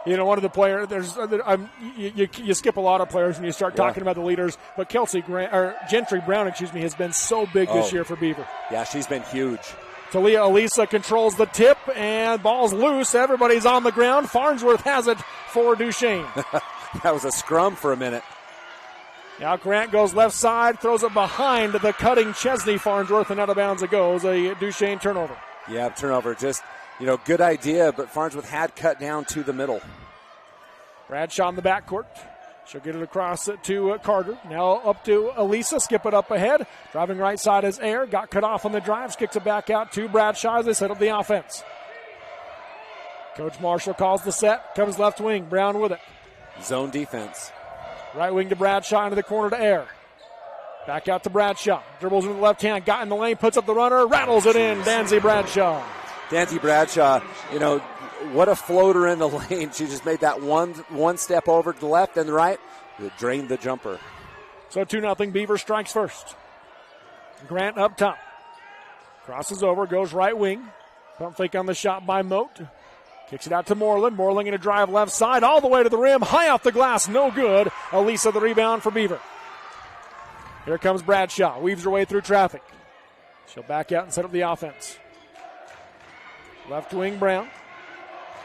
You know, one of the players, you skip a lot of players when you start talking about the leaders, but Gentry Brown, has been so big this year for Beaver. Yeah, she's been huge. Talia Elisa controls the tip, and ball's loose. Everybody's on the ground. Farnsworth has it for Duchesne. That was a scrum for a minute. Now Grant goes left side, throws it behind the cutting Chesney Farnsworth, and out of bounds it goes. A Duchesne turnover. Yeah, turnover. Just, good idea, but Farnsworth had cut down to the middle. Bradshaw in the backcourt. She'll get it across to Carter. Now up to Elisa. Skip it up ahead. Driving right side is Air. Got cut off on the drive. Kicks it back out to Bradshaw as they set up the offense. Coach Marshall calls the set. Comes left wing. Brown with it. Zone defense. Right wing to Bradshaw into the corner to Air. Back out to Bradshaw. Dribbles in the left hand. Got in the lane. Puts up the runner. Rattles it in. Danzy Bradshaw. Danzy Bradshaw, what a floater in the lane. She just made that one step over to the left and the right. It drained the jumper. So 2-0 Beaver strikes first. Grant up top. Crosses over, goes right wing. Pump fake on the shot by Moat. Kicks it out to Moreland. Moreland going to drive left side all the way to the rim. High off the glass, no good. Elisa the rebound for Beaver. Here comes Bradshaw. Weaves her way through traffic. She'll back out and set up the offense. Left wing Brown.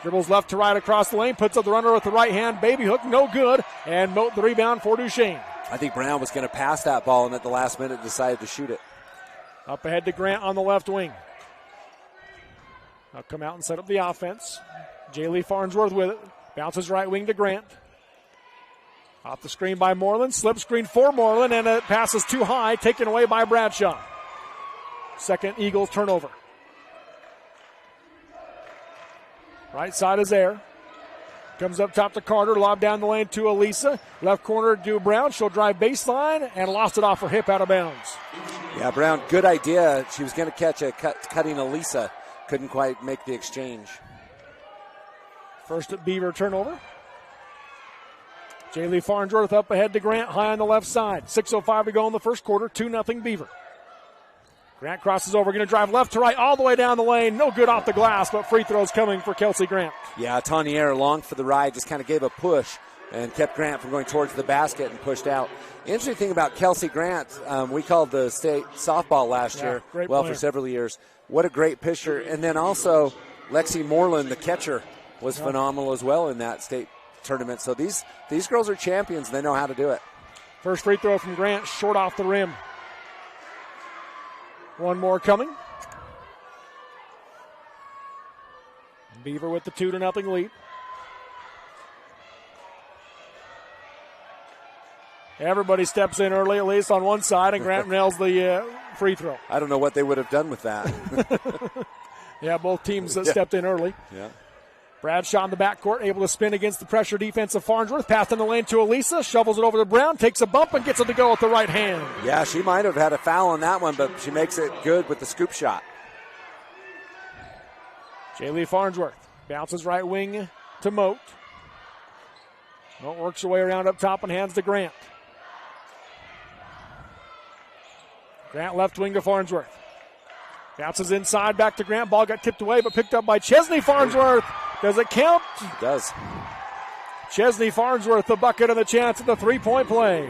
Dribbles left to right across the lane. Puts up the runner with the right hand. Baby hook, no good. And Moat the rebound for Duchesne. I think Brown was going to pass that ball and at the last minute decided to shoot it. Up ahead to Grant on the left wing. Now come out and set up the offense. Jaylee Farnsworth with it. Bounces right wing to Grant. Off the screen by Moreland. Slip screen for Moreland, and it passes too high. Taken away by Bradshaw. Second Eagles turnover. Right side is Air. Comes up top to Carter. Lob down the lane to Elisa. Left corner to Brown. She'll drive baseline and lost it off her hip out of bounds. Yeah, Brown, good idea. She was going to catch a cutting Elisa. Couldn't quite make the exchange. First at Beaver turnover. Jaylee Farnsworth up ahead to Grant, high on the left side. 6:05 to go in the first quarter, 2-0 Beaver. Grant crosses over, going to drive left to right all the way down the lane. No good off the glass, but free throws coming for Kelsey Grant. Yeah, Tanier long for the ride, just kind of gave a push and kept Grant from going towards the basket and pushed out. Interesting thing about Kelsey Grant, we called the state softball last year, for several years. What a great pitcher. And then also Lexi Moreland, the catcher, was phenomenal as well in that state tournament. So these girls are champions. They know how to do it. First free throw from Grant, short off the rim. One more coming. Beaver with the 2-0 lead. Everybody steps in early, at least on one side, and Grant nails the free throw. I don't know what they would have done with that. Yeah, both teams stepped in early. Yeah. Bradshaw in the backcourt, able to spin against the pressure defense of Farnsworth. Pass in the lane to Elisa, shovels it over to Brown, takes a bump and gets it to go with the right hand. Yeah, she might have had a foul on that one, but she makes it good with the scoop shot. Jaylee Farnsworth bounces right wing to Moat. Moat works her way around up top and hands to Grant. Grant left wing to Farnsworth. Bounces inside, back to Grant. Ball got tipped away, but picked up by Chesney Farnsworth. Does it count? It does. Chesney Farnsworth, the bucket and the chance at the three-point play.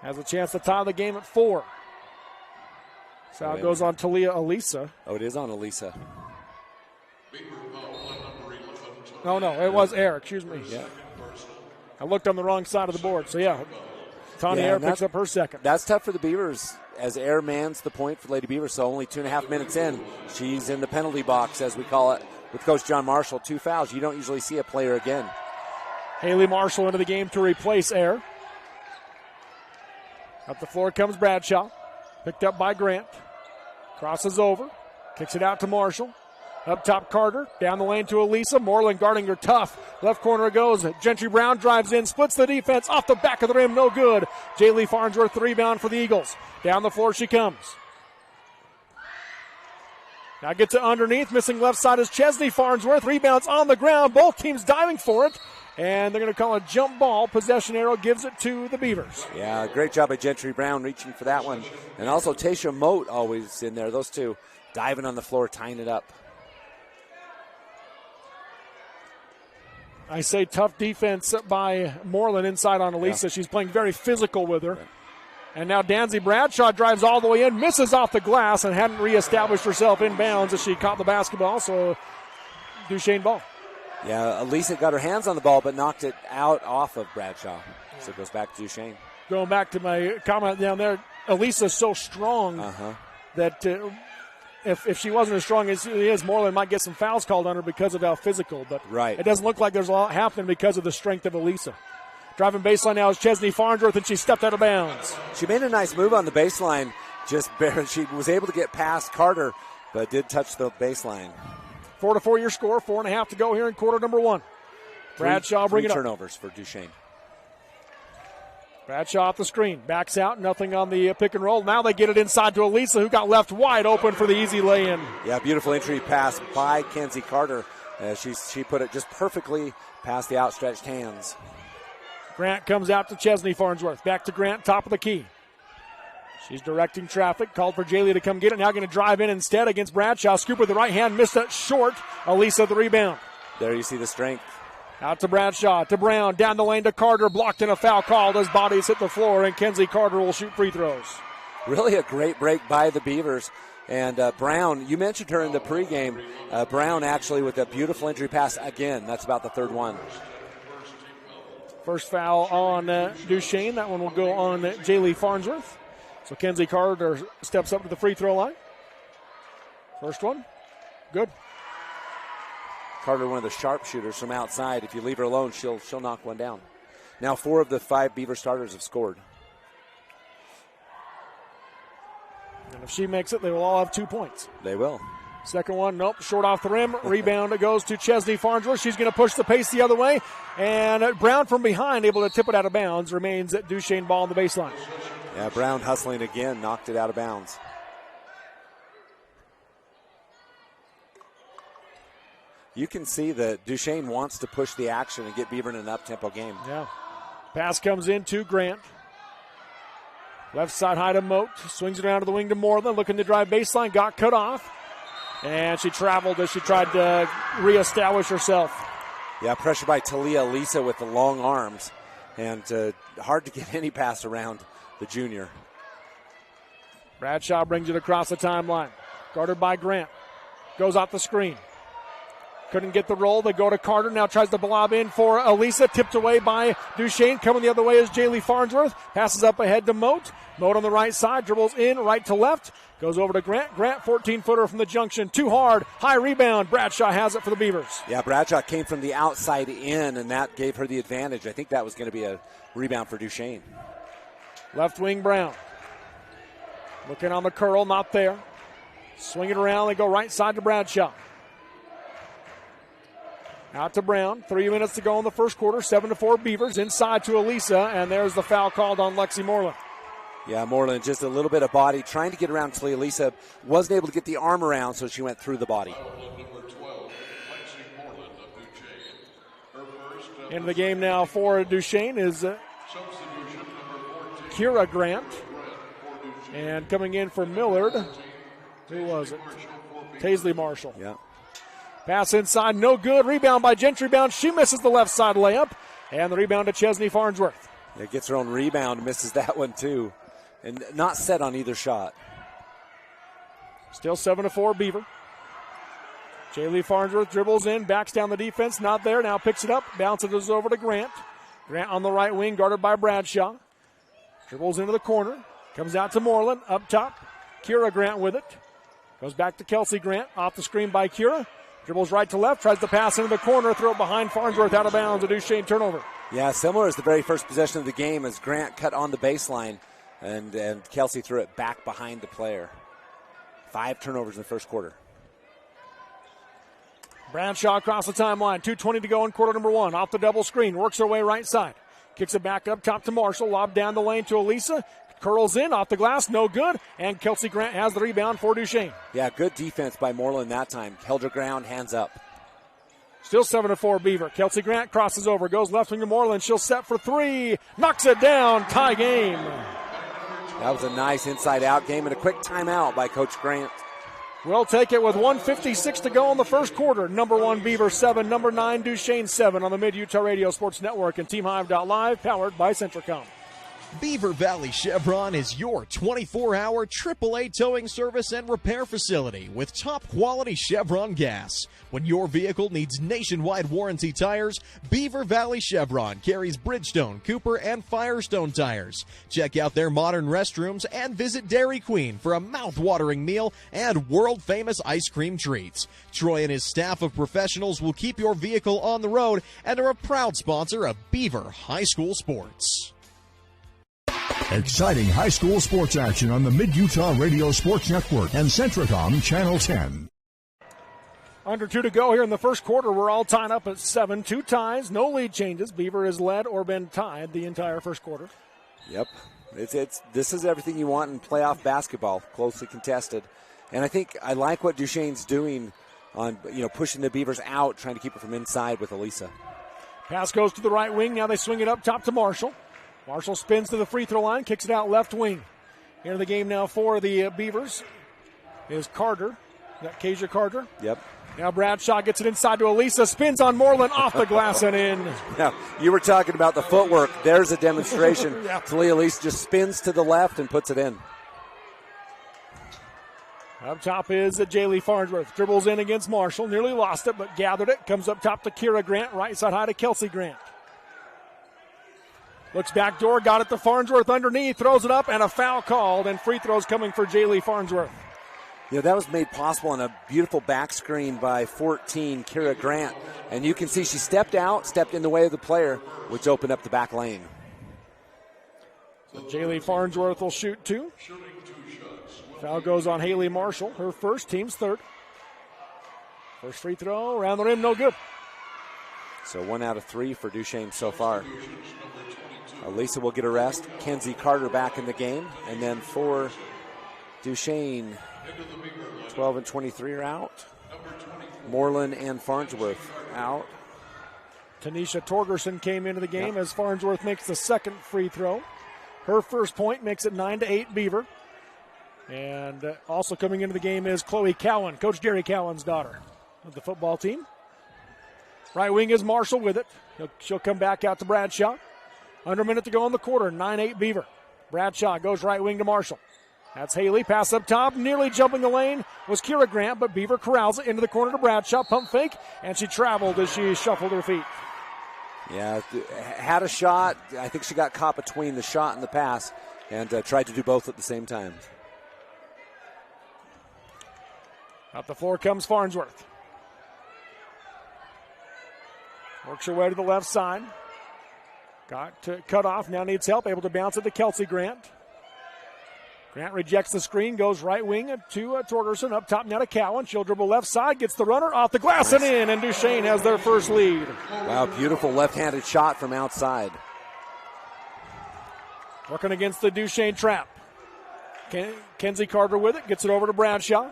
Has a chance to tie the game at 4. So it goes on Talia Elisa. Oh, it is on Elisa. No, it was Air. Excuse me. Yeah. I looked on the wrong side of the board. So, Tanya Air picks up her second. That's tough for the Beavers as Air mans the point for Lady Beavers. So only 2.5 minutes in, she's in the penalty box, as we call it, with Coach John Marshall. 2 fouls. You don't usually see a player again. Haley Marshall into the game to replace Air. Up the floor comes Bradshaw. Picked up by Grant. Crosses over. Kicks it out to Marshall. Up top, Carter. Down the lane to Elisa. Moreland guarding her tough. Left corner it goes. Gentry Brown drives in. Splits the defense. Off the back of the rim. No good. Jaylee Farnsworth, the rebound for the Eagles. Down the floor she comes. Now gets it underneath. Missing left side is Chesney Farnsworth. Rebounds on the ground. Both teams diving for it. And they're going to call a jump ball. Possession arrow gives it to the Beavers. Yeah, great job by Gentry Brown reaching for that one. And also Tasha Moat always in there. Those two diving on the floor, tying it up. I say tough defense by Moreland inside on Elisa. Yeah. She's playing very physical with her. And now Danzy Bradshaw drives all the way in, misses off the glass, and hadn't reestablished herself in bounds as she caught the basketball. So Duchesne ball. Yeah, Elisa got her hands on the ball but knocked it out off of Bradshaw. So it goes back to Duchesne. Going back to my comment down there, Elisa's so strong that if she wasn't as strong as she is, Moreland might get some fouls called on her because of how physical. But it doesn't look like there's a lot happening because of the strength of Elisa. Driving baseline now is Chesney Farnsworth, and she stepped out of bounds. She made a nice move on the baseline. Just barely. She was able to get past Carter, but did touch the baseline. 4-4 your score. 4.5 to go here in quarter number one. Bradshaw bringing it up. 3 turnovers for Duchesne. Bradshaw off the screen. Backs out. Nothing on the pick and roll. Now they get it inside to Elisa, who got left wide open for the easy lay-in. Yeah, beautiful entry pass by Kenzie Carter. She put it just perfectly past the outstretched hands. Grant comes out to Chesney Farnsworth. Back to Grant, top of the key. She's directing traffic. Called for Jaylee to come get it. Now going to drive in instead against Bradshaw. Scoop with the right hand. Missed it short. Elisa the rebound. There you see the strength. Out to Bradshaw. To Brown. Down the lane to Carter. Blocked in a foul called as bodies hit the floor. And Kenzie Carter will shoot free throws. Really a great break by the Beavers. And Brown, you mentioned her in the pregame. Brown actually with a beautiful entry pass again. That's about the third one. First foul on Duchesne. That one will go on Jaylee Farnsworth. So Kenzie Carter steps up to the free throw line. First one. Good. Carter, one of the sharpshooters from outside. If you leave her alone, she'll knock one down. Now 4 of the 5 Beaver starters have scored. And if she makes it, they will all have 2 points. They will. Second one, nope, short off the rim. Rebound goes to Chesney Farnsworth. She's going to push the pace the other way. And Brown from behind, able to tip it out of bounds, remains at Duchesne ball on the baseline. Yeah, Brown hustling again, knocked it out of bounds. You can see that Duchesne wants to push the action and get Beaver in an up-tempo game. Yeah. Pass comes in to Grant. Left side high to Moat. Swings it around to the wing to Moreland. Looking to drive baseline. Got cut off. And she traveled as she tried to reestablish herself. Yeah, pressure by Talia Lisa with the long arms. And hard to get any pass around the junior. Bradshaw brings it across the timeline. Guarded by Grant. Goes off the screen. Couldn't get the roll. They go to Carter. Now tries to blob in for Elisa. Tipped away by Duchesne. Coming the other way is Jaylee Farnsworth. Passes up ahead to Moat. Moat on the right side. Dribbles in right to left. Goes over to Grant. Grant, 14-footer from the junction. Too hard. High rebound. Bradshaw has it for the Beavers. Yeah, Bradshaw came from the outside in, and that gave her the advantage. I think that was going to be a rebound for Duchesne. Left wing Brown. Looking on the curl. Not there. Swing it around. They go right side to Bradshaw. Out to Brown. 3 minutes to go in the first quarter. 7-4 Beavers. Inside to Elisa. And there's the foul called on Lexi Moreland. Yeah, Moreland just a little bit of body. Trying to get around to Elisa. Wasn't able to get the arm around, so she went through the body. Into the game now for Duchesne is Kira Grant. And coming in for Millard. Who was it? Taisley Marshall. Yeah. Pass inside, no good. Rebound by Gentry. She misses the left side layup. And the rebound to Chesney Farnsworth. Yeah, gets her own rebound, misses that one too. And not set on either shot. Still 7-4 Beaver. Jaylee Farnsworth dribbles in, backs down the defense. Not there, now picks it up. Bounces over to Grant. Grant on the right wing, guarded by Bradshaw. Dribbles into the corner. Comes out to Moreland, up top. Kira Grant with it. Goes back to Kelsey Grant, off the screen by Kira. Dribbles right to left, tries to pass into the corner, throw it behind Farnsworth, out of bounds, a Duchesne turnover. Yeah, similar as the very first possession of the game as Grant cut on the baseline, and Kelsey threw it back behind the player. 5 turnovers in the first quarter. Bradshaw across the timeline, 2:20 to go in quarter number one. Off the double screen, works her way right side. Kicks it back up top to Marshall, lob down the lane to Elisa. Curls in, off the glass, no good. And Kelsey Grant has the rebound for Duchesne. Yeah, good defense by Moreland that time. Held her ground, hands up. Still 7-4 Beaver. Kelsey Grant crosses over, goes left wing to Moreland. She'll set for 3. Knocks it down, tie game. That was a nice inside-out game and a quick timeout by Coach Grant. We'll take it with 1:56 to go in the first quarter. Number 1 Beaver 7, number 9 Duchesne 7 on the Mid-Utah Radio Sports Network and TeamHive.live, powered by Centricom. Beaver Valley Chevron is your 24-hour AAA towing service and repair facility with top-quality Chevron gas. When your vehicle needs nationwide warranty tires, Beaver Valley Chevron carries Bridgestone, Cooper, and Firestone tires. Check out their modern restrooms and visit Dairy Queen for a mouth-watering meal and world-famous ice cream treats. Troy and his staff of professionals will keep your vehicle on the road and are a proud sponsor of Beaver High School Sports. Exciting high school sports action on the Mid-Utah Radio Sports Network and Centricom Channel 10. Under 2 to go here in the first quarter. We're all tied up at 7. 2 ties, no lead changes. Beaver has led or been tied the entire first quarter. Yep. This is everything you want in playoff basketball, closely contested. And I think I like what Duchesne's doing on, pushing the Beavers out, trying to keep it from inside with Elisa. Pass goes to the right wing. Now they swing it up top to Marshall. Marshall spins to the free throw line, kicks it out left wing. Into the game now for the Beavers is Carter. That Kezia Carter. Yep. Now Bradshaw gets it inside to Elisa, spins on Moreland, off the glass and in. Now, you were talking about the footwork. There's a demonstration. Yeah. Talia Elisa just spins to the left and puts it in. Up top is Jaylee Farnsworth. Dribbles in against Marshall, nearly lost it, but gathered it. Comes up top to Kira Grant, right side high to Kelsey Grant. Looks back door, got it to Farnsworth underneath, throws it up, and a foul called, and free throws coming for Jaylee Farnsworth. That was made possible on a beautiful back screen by 14, Kira Grant. And you can see she stepped in the way of the player, which opened up the back lane. So Jaylee Farnsworth will shoot 2. Foul goes on Haley Marshall, her first, team's third. First free throw, around the rim, no good. So 1 out of 3 for Duchesne so far. Elisa will get a rest. Kenzie Carter back in the game. And then for Duchesne, 12 and 23 are out. Moreland and Farnsworth out. Tanisha Torgerson came into the game as Farnsworth makes the second free throw. Her first point makes it 9-8 Beaver. And also coming into the game is Chloe Cowan, Coach Gary Cowan's daughter of the football team. Right wing is Marshall with it. She'll come back out to Bradshaw. Under a minute to go in the quarter, 9-8 Beaver. Bradshaw goes right wing to Marshall. That's Haley, pass up top, nearly jumping the lane was Kira Grant, but Beaver corrals it into the corner to Bradshaw, pump fake, and she traveled as she shuffled her feet. Yeah, had a shot. I think she got caught between the shot and the pass and tried to do both at the same time. Up the floor comes Farnsworth. Works her way to the left side. Got to cut off, now needs help, able to bounce it to Kelsey Grant. Grant rejects the screen, goes right wing to Torgerson, up top now to Cowan. She'll dribble left side, gets the runner off the glass and in, and Duchesne has their first lead. Wow, beautiful left-handed shot from outside. Working against the Duchesne trap. Kenzie Carter with it, gets it over to Bradshaw.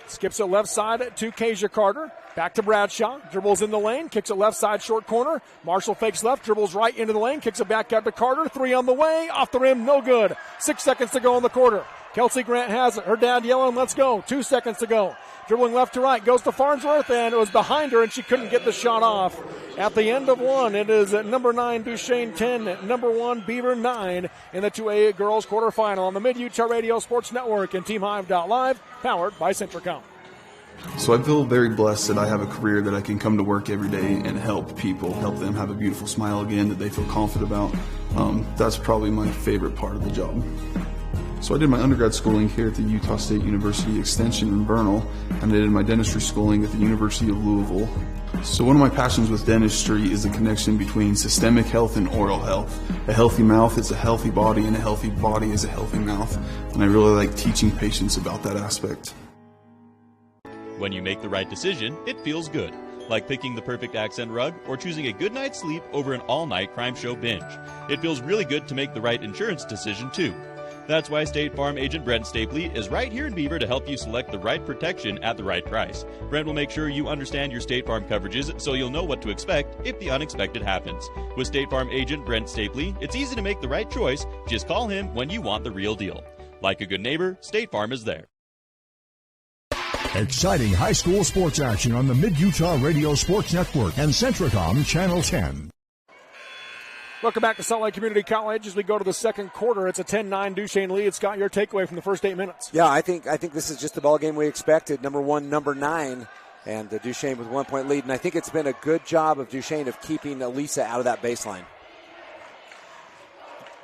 Skips it left side to Kezia Carter. Back to Bradshaw. Dribbles in the lane. Kicks it left side short corner. Marshall fakes left. Dribbles right into the lane. Kicks it back out to Carter. 3 on the way. Off the rim. No good. 6 seconds to go in the quarter. Kelsey Grant has it. Her dad yelling, let's go. 2 seconds to go. Dribbling left to right. Goes to Farnsworth, and it was behind her, and she couldn't get the shot off. At the end of 1, it is at number 9, Duchesne 10, number 1, Beaver 9 in the 2A girls quarterfinal on the Mid-Utah Radio Sports Network and TeamHive.live, powered by Centricom. So I feel very blessed that I have a career that I can come to work every day and help people, help them have a beautiful smile again that they feel confident about. That's probably my favorite part of the job. So I did my undergrad schooling here at the Utah State University Extension in Vernal, and I did my dentistry schooling at the University of Louisville. So one of my passions with dentistry is the connection between systemic health and oral health. A healthy mouth is a healthy body, and a healthy body is a healthy mouth. And I really like teaching patients about that aspect. When you make the right decision, it feels good. Like picking the perfect accent rug or choosing a good night's sleep over an all-night crime show binge. It feels really good to make the right insurance decision, too. That's why State Farm agent Brent Stapley is right here in Beaver to help you select the right protection at the right price. Brent will make sure you understand your State Farm coverages so you'll know what to expect if the unexpected happens. With State Farm agent Brent Stapley, it's easy to make the right choice. Just call him when you want the real deal. Like a good neighbor, State Farm is there. Exciting high school sports action on the Mid-Utah Radio Sports Network and Centricom Channel 10. Welcome back to Salt Lake Community College as we go to the second quarter. It's a 10-9 Duchesne lead. Scott, your takeaway from the first 8 minutes. Yeah, I think this is just the ball game we expected. Number 1, number 9, and Duchesne with 1 point lead. And I think it's been a good job of Duchesne of keeping Elisa out of that baseline.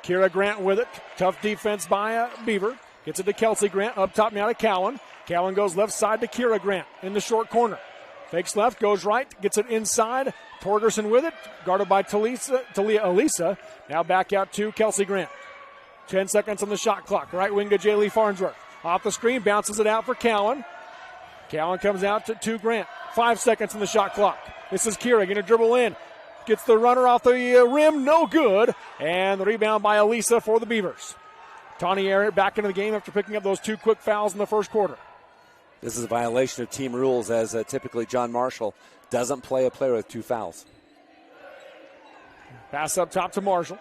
Kira Grant with it. Tough defense by Beaver. Gets it to Kelsey Grant. Up top now to Cowan. Cowan goes left side to Kira Grant in the short corner. Fakes left, goes right, gets it inside. Torgerson with it, guarded by Talia Elisa. Now back out to Kelsey Grant. 10 seconds on the shot clock. Right wing to Jaylee Farnsworth. Off the screen, bounces it out for Cowan. Cowan comes out to Grant. 5 seconds on the shot clock. This is Kira going to dribble in. Gets the runner off the rim, no good. And the rebound by Elisa for the Beavers. Tawny Air back into the game after picking up those 2 quick fouls in the first quarter. This is a violation of team rules, as typically John Marshall doesn't play a player with 2 fouls. Pass up top to Marshall.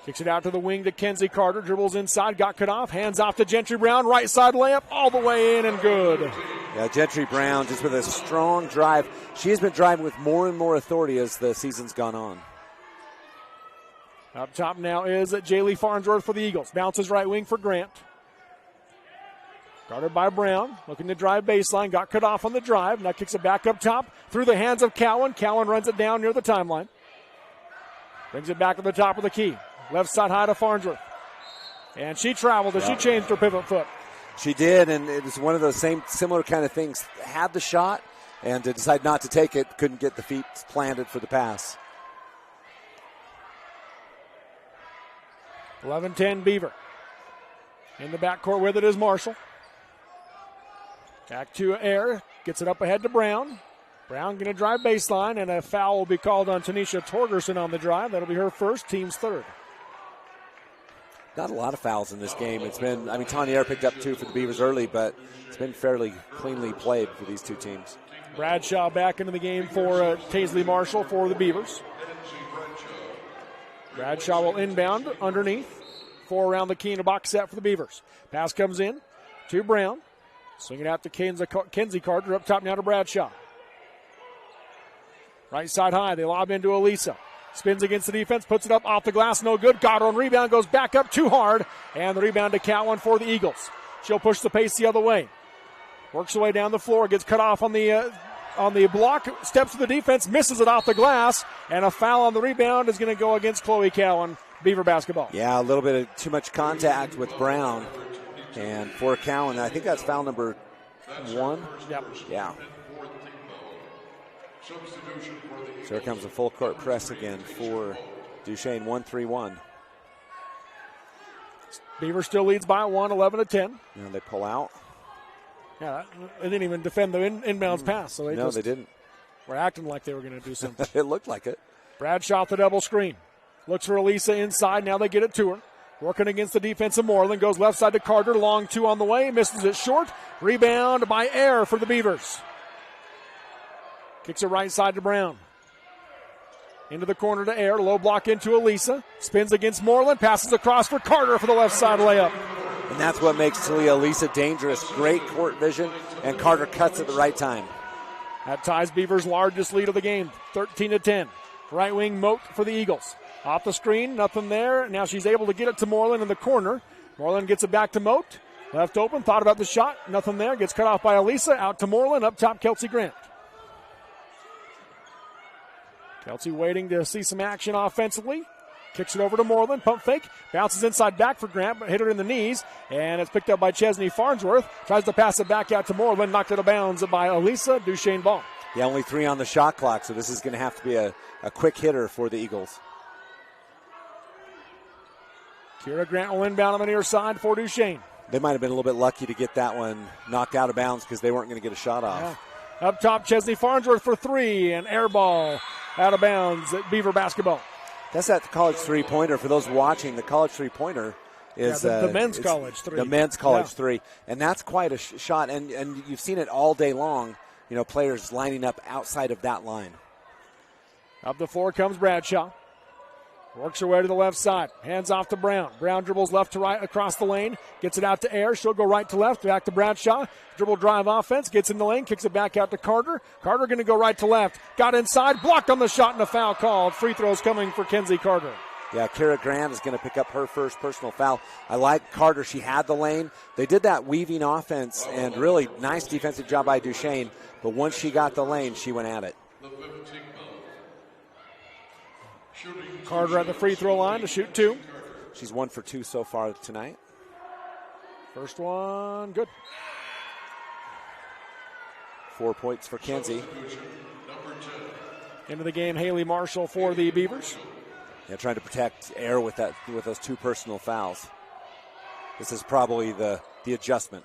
Kicks it out to the wing to Kenzie Carter. Dribbles inside, got cut off. Hands off to Gentry Brown. Right side layup all the way in and good. Yeah, Gentry Brown just with a strong drive. She has been driving with more and more authority as the season's gone on. Up top now is Jaylee Farnsworth for the Eagles. Bounces right wing for Grant. Guarded by Brown, looking to drive baseline, got cut off on the drive. Now kicks it back up top through the hands of Cowan. Cowan runs it down near the timeline. Brings it back to the top of the key. Left side high to Farnsworth. And she traveled as she changed her pivot foot. She did, and it was one of those similar kind of things. Had the shot and to decide not to take it, couldn't get the feet planted for the pass. 11-10 Beaver. In the backcourt with it is Marshall. Back to Air. Gets it up ahead to Brown. Brown going to drive baseline, and a foul will be called on Tanisha Torgerson on the drive. That'll be her first, team's third. Not a lot of fouls in this game. It's been, Tawny Air picked up 2 for the Beavers early, but it's been fairly cleanly played for these 2 teams. Bradshaw back into the game for Taisley Marshall for the Beavers. Bradshaw will inbound underneath. 4 around the key in a box set for the Beavers. Pass comes in to Brown. Swing it out to Kenzie Carter. Up top now to Bradshaw. Right side high. They lob into Elisa. Spins against the defense. Puts it up off the glass. No good. Got her on rebound. Goes back up too hard. And the rebound to Cowan for the Eagles. She'll push the pace the other way. Works her way down the floor. Gets cut off on the block. Steps to the defense. Misses it off the glass. And a foul on the rebound is going to go against Chloe Cowan. Beaver basketball. Yeah, a little bit of too much contact with Brown. And for Cowan, I think that's foul number 1. Yep. Yeah. So here comes a full court press again for Duchesne, 1-3-1. Beaver still leads by 1, 11-10. And they pull out. Yeah, they didn't even defend the inbounds pass. So they didn't. Were acting like they were going to do something. It looked like it. Bradshaw the double screen. Looks for Elisa inside. Now they get it to her. Working against the defense of Moreland. Goes left side to Carter. Long 2 on the way. Misses it short. Rebound by Air for the Beavers. Kicks it right side to Brown. Into the corner to Air. Low block into Elisa. Spins against Moreland. Passes across for Carter for the left side layup. And that's what makes Talia Elisa dangerous. Great court vision. And Carter cuts at the right time. That ties Beavers' largest lead of the game. 13-10. Right wing Moat for the Eagles. Off the screen, nothing there. Now she's able to get it to Moreland in the corner. Moreland gets it back to Moat. Left open, thought about the shot. Nothing there. Gets cut off by Elisa. Out to Moreland. Up top, Kelsey Grant. Kelsey waiting to see some action offensively. Kicks it over to Moreland. Pump fake. Bounces inside back for Grant, but hit her in the knees. And it's picked up by Chesney Farnsworth. Tries to pass it back out to Moreland. Knocked it out of bounds by Elisa. Duchesne ball. Yeah, only 3 on the shot clock, so this is going to have to be a quick hitter for the Eagles. Kira Grant will inbound on the near side for Duchesne. They might have been a little bit lucky to get that one knocked out of bounds because they weren't going to get a shot off. Yeah. Up top, Chesney Farnsworth for 3, and air ball out of bounds at Beaver basketball. That's that college three-pointer. For those watching, the college three-pointer is the men's college 3. The men's college 3. And that's quite a shot, and you've seen it all day long, players lining up outside of that line. Up the floor comes Bradshaw. Works her way to the left side. Hands off to Brown. Brown dribbles left to right across the lane. Gets it out to Air. She'll go right to left. Back to Bradshaw. Dribble drive offense. Gets in the lane. Kicks it back out to Carter. Carter going to go right to left. Got inside. Blocked on the shot and a foul called. Free throws coming for Kenzie Carter. Yeah, Kara Grant is going to pick up her first personal foul. I like Carter. She had the lane. They did that weaving offense and really nice defensive job by Duchesne. But once she got the lane, she went at it. Carter at the free throw line to shoot 2. She's 1 for 2 so far tonight. First one, good. 4 points for Kenzie. Into the game, Haley Marshall for the Beavers. Yeah, trying to protect Air with those 2 personal fouls. This is probably the adjustment.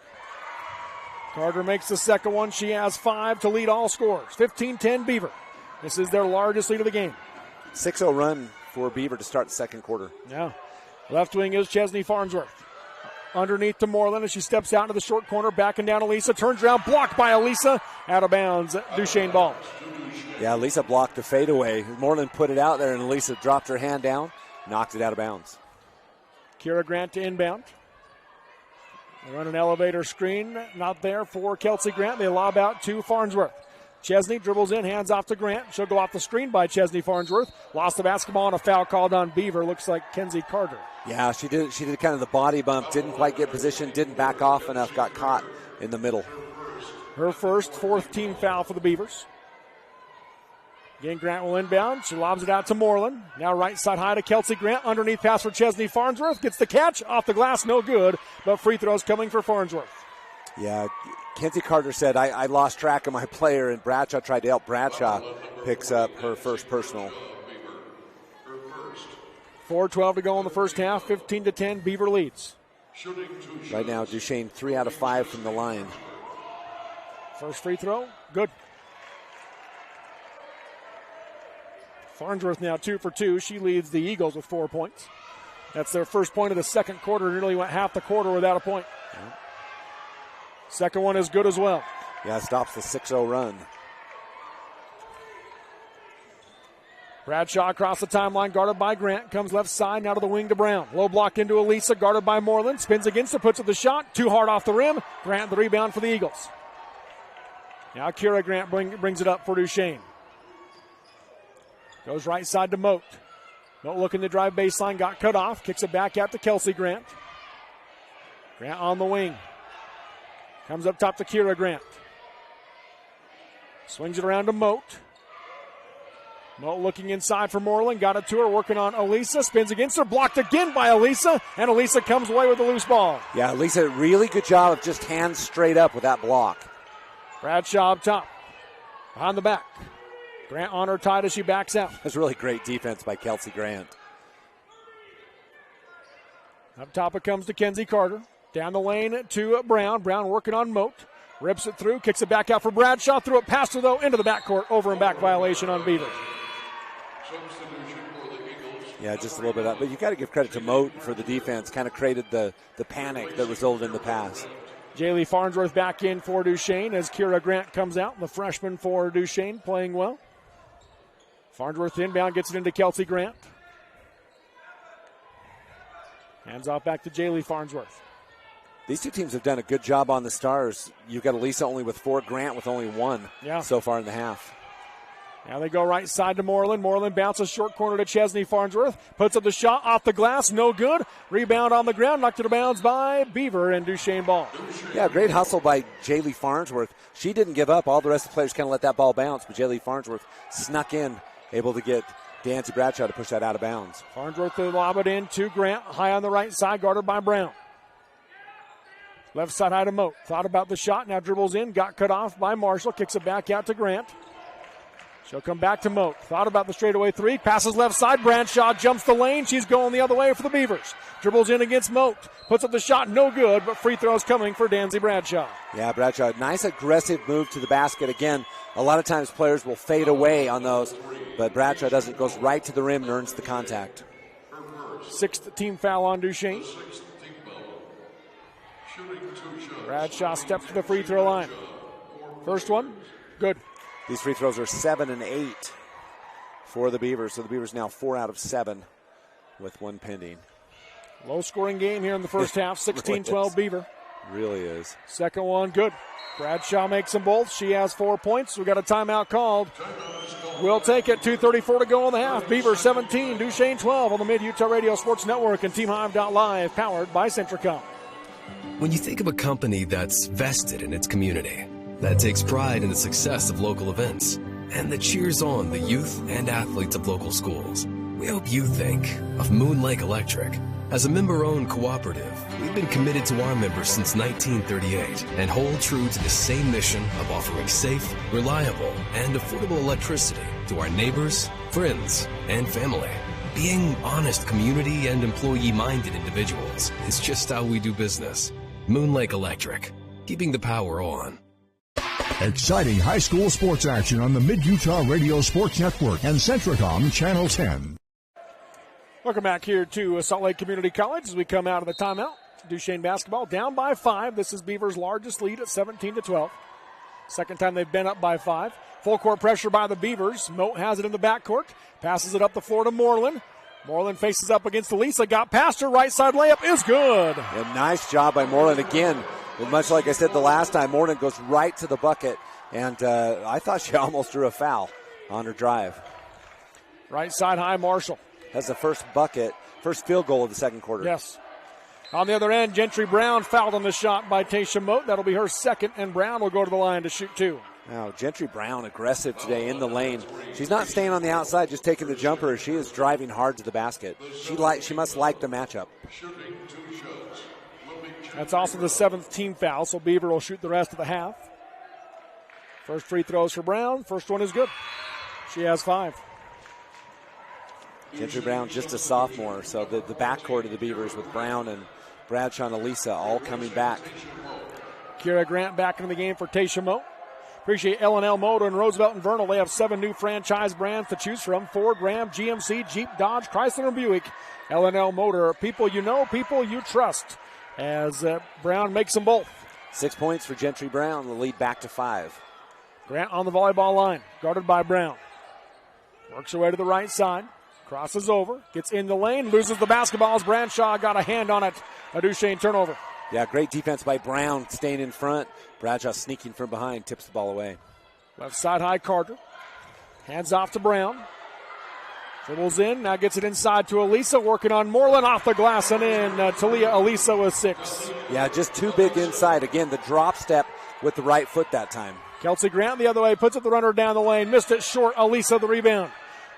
Carter makes the second one. She has 5 to lead all scorers. 15-10 Beaver. This is their largest lead of the game. 6-0 run for Beaver to start the second quarter. Yeah. Left wing is Chesney Farnsworth. Underneath to Moreland as she steps out into the short corner, backing down Elisa. Turns around, blocked by Elisa. Out of bounds, Duchesne ball. Yeah, Elisa blocked the fadeaway. Moreland put it out there, and Elisa dropped her hand down, knocked it out of bounds. Kira Grant to inbound. They run an elevator screen, not there for Kelsey Grant. They lob out to Farnsworth. Chesney dribbles in, hands off to Grant. She'll go off the screen by Chesney Farnsworth. Lost the basketball and a foul called on Beaver. Looks like Kenzie Carter. Yeah, she did kind of the body bump. Didn't quite get position. Didn't back off enough. Got caught in the middle. Her first, 4th team foul for the Beavers. Again, Grant will inbound. She lobs it out to Moreland. Now right side high to Kelsey Grant. Underneath pass for Chesney Farnsworth. Gets the catch. Off the glass, no good. But free throws coming for Farnsworth. Yeah, Kenzie Carter said, I lost track of my player, and Bradshaw tried to help. Bradshaw picks up her first personal. 4:12 to go in the first half. 15-10, Beaver leads. Right now, Duchesne 3 out of 5 from the line. First free throw, good. Farnsworth now 2 for 2. She leads the Eagles with 4 points. That's their first point of the second quarter. Nearly went half the quarter without a point. Yeah. Second one is good as well. Yeah, stops the 6-0 run. Bradshaw across the timeline, guarded by Grant. Comes left side, now to the wing to Brown. Low block into Elisa, guarded by Moreland. Spins against her, puts up the shot. Too hard off the rim. Grant the rebound for the Eagles. Now Kira Grant brings it up for Duchesne. Goes right side to Moat. Moat looking to drive baseline, got cut off. Kicks it back out to Kelsey Grant. Grant on the wing. Comes up top to Kira Grant. Swings it around to Moat. Moat looking inside for Moreland. Got it to her, working on Elisa. Spins against her, blocked again by Elisa. And Elisa comes away with the loose ball. Yeah, Elisa, really good job of just hands straight up with that block. Bradshaw up top. Behind the back. Grant on her tight as she backs out. That's really great defense by Kelsey Grant. Up top it comes to Kenzie Carter. Down the lane to Brown. Brown working on Moat. Rips it through, kicks it back out for Bradshaw. Threw it past her, though, into the backcourt. Over and back violation on Beaver. Yeah, just a little bit up. But you got to give credit to Moat for the defense. Kind of created the panic that resulted in the pass. Jaylee Farnsworth back in for Duchesne as Kira Grant comes out. The freshman for Duchesne playing well. Farnsworth inbound, gets it into Kelsey Grant. Hands off back to Jaylee Farnsworth. These two teams have done a good job on the Stars. You've got Elisa only with 4, Grant with only 1 so far in the half. Now they go right side to Moreland. Moreland bounces short corner to Chesney Farnsworth. Puts up the shot off the glass, no good. Rebound on the ground, knocked it out of bounds by Beaver and Duchesne ball. Yeah, great hustle by Jaylee Farnsworth. She didn't give up. All the rest of the players kind of let that ball bounce, but Jaylee Farnsworth snuck in, able to get Dancy Bradshaw to push that out of bounds. Farnsworth to lob it in to Grant, high on the right side, guarded by Brown. Left side high to Moat. Thought about the shot, now dribbles in, got cut off by Marshall, kicks it back out to Grant. She'll come back to Moat. Thought about the straightaway 3, passes left side, Bradshaw jumps the lane, she's going the other way for the Beavers. Dribbles in against Moat, puts up the shot, no good, but free throws coming for Danzy Bradshaw. Yeah, Bradshaw, nice aggressive move to the basket. Again, a lot of times players will fade away on those, but Bradshaw doesn't, goes right to the rim and earns the contact. 6th team foul on Duchesne. Bradshaw steps to the free throw line. First one, good. These free throws are 7 and 8 for the Beavers. So the Beavers now 4 out of 7 with one pending. Low-scoring game here in the first half, 16-12 Beaver. Really is. Second one, good. Bradshaw makes them both. She has 4 points. We've got a timeout called. We'll take it. 2:34 to go in the half. Beaver 17, Duchesne 12 on the Mid-Utah Radio Sports Network and TeamHive.live, powered by Centricom. When you think of a company that's vested in its community, that takes pride in the success of local events, and that cheers on the youth and athletes of local schools, we hope you think of Moon Lake Electric. As a member-owned cooperative, we've been committed to our members since 1938 and hold true to the same mission of offering safe, reliable, and affordable electricity to our neighbors, friends, and family. Being honest community and employee-minded individuals is just how we do business. Moon Lake Electric, keeping the power on. Exciting high school sports action on the Mid-Utah Radio Sports Network and Centricom Channel 10. Welcome back here to Salt Lake Community College as we come out of the timeout. Duchesne basketball down by 5. This is Beaver's largest lead at 17-12. Second time they've been up by 5. Full court pressure by the Beavers. Moat has it in the backcourt. Passes it up the floor to Moreland. Moreland faces up against Elisa. Got past her. Right side layup is good. A nice job by Moreland again. Much like I said the last time, Moreland goes right to the bucket. And I thought she almost drew a foul on her drive. Right side high, Marshall. Has the first field goal of the second quarter. Yes. On the other end, Gentry Brown fouled on the shot by Tasha Moat. That'll be her second, and Brown will go to the line to shoot 2. Now, Gentry Brown aggressive today in the lane. She's not staying on the outside, just taking the jumper. She is driving hard to the basket. She must like the matchup. That's also the 7th team foul, so Beaver will shoot the rest of the half. First free throws for Brown. First one is good. She has 5. Gentry Brown just a sophomore, so the backcourt of the Beavers with Brown and Bradshaw and Elisa all coming back. Kira Grant back into the game for Tasha Moat. Appreciate L&L Motor and Roosevelt and Vernal. They have 7 new franchise brands to choose from: Ford, Ram, GMC, Jeep, Dodge, Chrysler, and Buick. L&L Motor, people you know, people you trust. As Brown makes them both. 6 points for Gentry Brown, the lead back to 5. Grant on the volleyball line, guarded by Brown. Works her way to the right side. Crosses over, gets in the lane, loses the basketball as Bradshaw got a hand on it. A Duchesne turnover. Yeah, great defense by Brown, staying in front. Bradshaw sneaking from behind, tips the ball away. Left side high, Carter. Hands off to Brown. Dribbles in, now gets it inside to Elisa, working on Moreland, off the glass and in. Talia Elisa with 6. Yeah, just too big inside. Again, the drop step with the right foot that time. Kelsey Grant the other way, puts up the runner down the lane, missed it short. Elisa the rebound.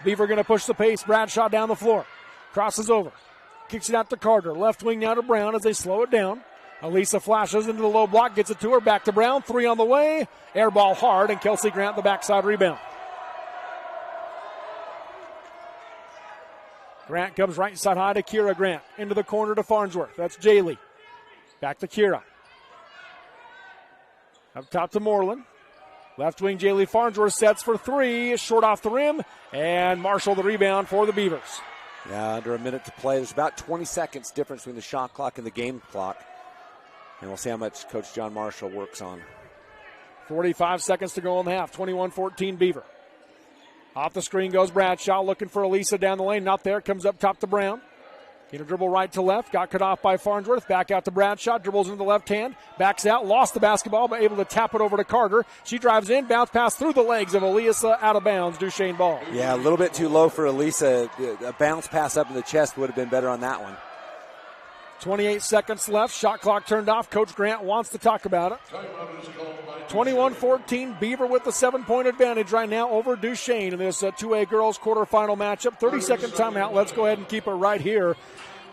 Beaver going to push the pace. Bradshaw down the floor. Crosses over. Kicks it out to Carter. Left wing now to Brown as they slow it down. Elisa flashes into the low block. Gets it to her. Back to Brown. 3 on the way. Air ball hard. And Kelsey Grant the backside rebound. Grant comes right side high to Kira Grant. Into the corner to Farnsworth. That's Jaylee. Back to Kira. Up top to Moreland. Left wing Jaylee Farnsworth sets for 3. Short off the rim. And Marshall the rebound for the Beavers. Yeah, under a minute to play. There's about 20 seconds difference between the shot clock and the game clock. And we'll see how much Coach John Marshall works on. 45 seconds to go in the half. 21-14 Beaver. Off the screen goes Bradshaw, looking for Elisa down the lane. Not there. Comes up top to Brown. Get a dribble right to left. Got cut off by Farnsworth. Back out to Bradshaw. Dribbles into the left hand. Backs out. Lost the basketball, but able to tap it over to Carter. She drives in. Bounce pass through the legs of Elisa. Out of bounds. Duchesne ball. Yeah, a little bit too low for Elisa. A bounce pass up in the chest would have been better on that one. 28 seconds left. Shot clock turned off. Coach Grant wants to talk about it. 21-14. Beaver with the 7-point advantage right now over Duchesne in this 2A girls quarterfinal matchup. 30-second timeout. Let's go ahead and keep it right here.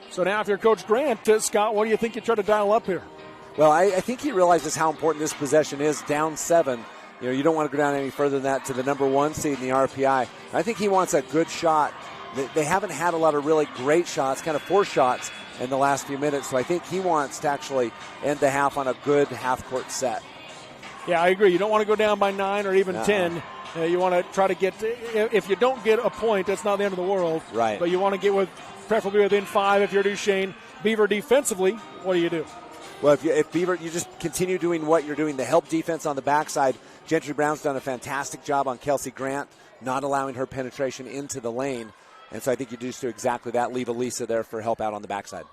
So now if you're Coach Grant, Scott, what do you think you try to dial up here? Well, I think he realizes how important this possession is. Down 7. You know, you don't want to go down any further than that to the number 1 seed in the RPI. I think he wants a good shot. They haven't had a lot of really great shots, kind of 4 shots in the last few minutes. So I think he wants to actually end the half on a good half-court set. Yeah, I agree. You don't want to go down by 9 or even 10. You want to try to get, if you don't get a point, that's not the end of the world. Right. But you want to get preferably within 5 if you're Duchesne. Beaver defensively, what do you do? Well, if Beaver, you just continue doing what you're doing, the help defense on the backside. Gentry Brown's done a fantastic job on Kelsey Grant, not allowing her penetration into the lane. And so I think you just do exactly that. Leave Elisa there for help out on the backside.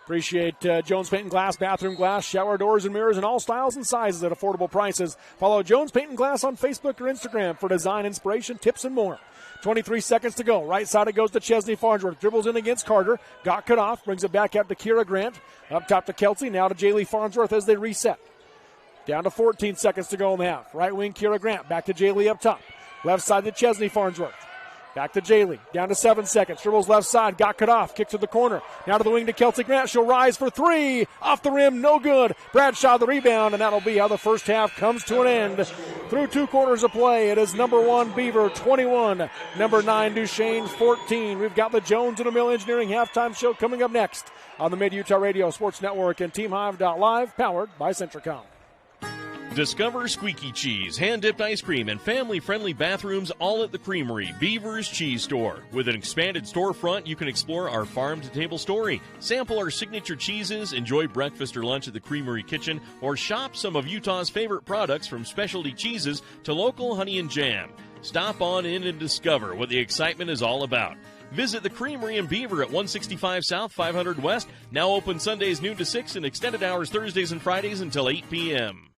Appreciate Jones Paint and Glass, bathroom glass, shower doors and mirrors in all styles and sizes at affordable prices. Follow Jones Paint and Glass on Facebook or Instagram for design, inspiration, tips, and more. 23 seconds to go. Right side it goes to Chesney Farnsworth. Dribbles in against Carter. Got cut off. Brings it back out to Kira Grant. Up top to Kelsey. Now to Jaylee Farnsworth as they reset. Down to 14 seconds to go in the half. Right wing Kira Grant. Back to Jaylee up top. Left side to Chesney Farnsworth. Back to Jaylee. Down to 7 seconds. Dribbles left side. Got cut off. Kick to the corner. Now to the wing to Kelsey Grant. She'll rise for three. Off the rim. No good. Bradshaw the rebound. And that'll be how the first half comes to an end. Through 2 quarters of play, it is number 1 Beaver 21. Number 9 Duchesne 14. We've got the Jones and DeMille Engineering halftime show coming up next on the Mid-Utah Radio Sports Network and TeamHive.live, powered by Centricom. Discover squeaky cheese, hand-dipped ice cream, and family-friendly bathrooms all at the Creamery, Beavers Cheese Store. With an expanded storefront, you can explore our farm-to-table story, sample our signature cheeses, enjoy breakfast or lunch at the Creamery kitchen, or shop some of Utah's favorite products from specialty cheeses to local honey and jam. Stop on in and discover what the excitement is all about. Visit the Creamery in Beaver at 165 South, 500 West, now open Sundays noon to 6 and extended hours Thursdays and Fridays until 8 p.m.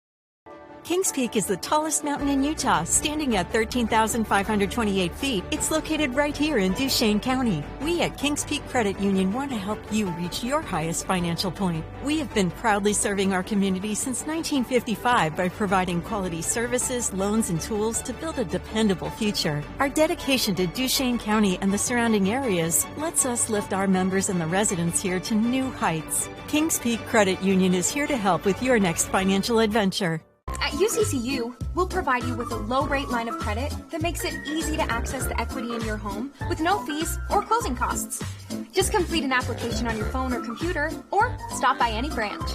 Kings Peak is the tallest mountain in Utah, standing at 13,528 feet. It's located right here in Duchesne County. We at Kings Peak Credit Union want to help you reach your highest financial point. We have been proudly serving our community since 1955 by providing quality services, loans, and tools to build a dependable future. Our dedication to Duchesne County and the surrounding areas lets us lift our members and the residents here to new heights. Kings Peak Credit Union is here to help with your next financial adventure. At UCCU, we'll provide you with a low-rate line of credit that makes it easy to access the equity in your home with no fees or closing costs. Just complete an application on your phone or computer, or stop by any branch.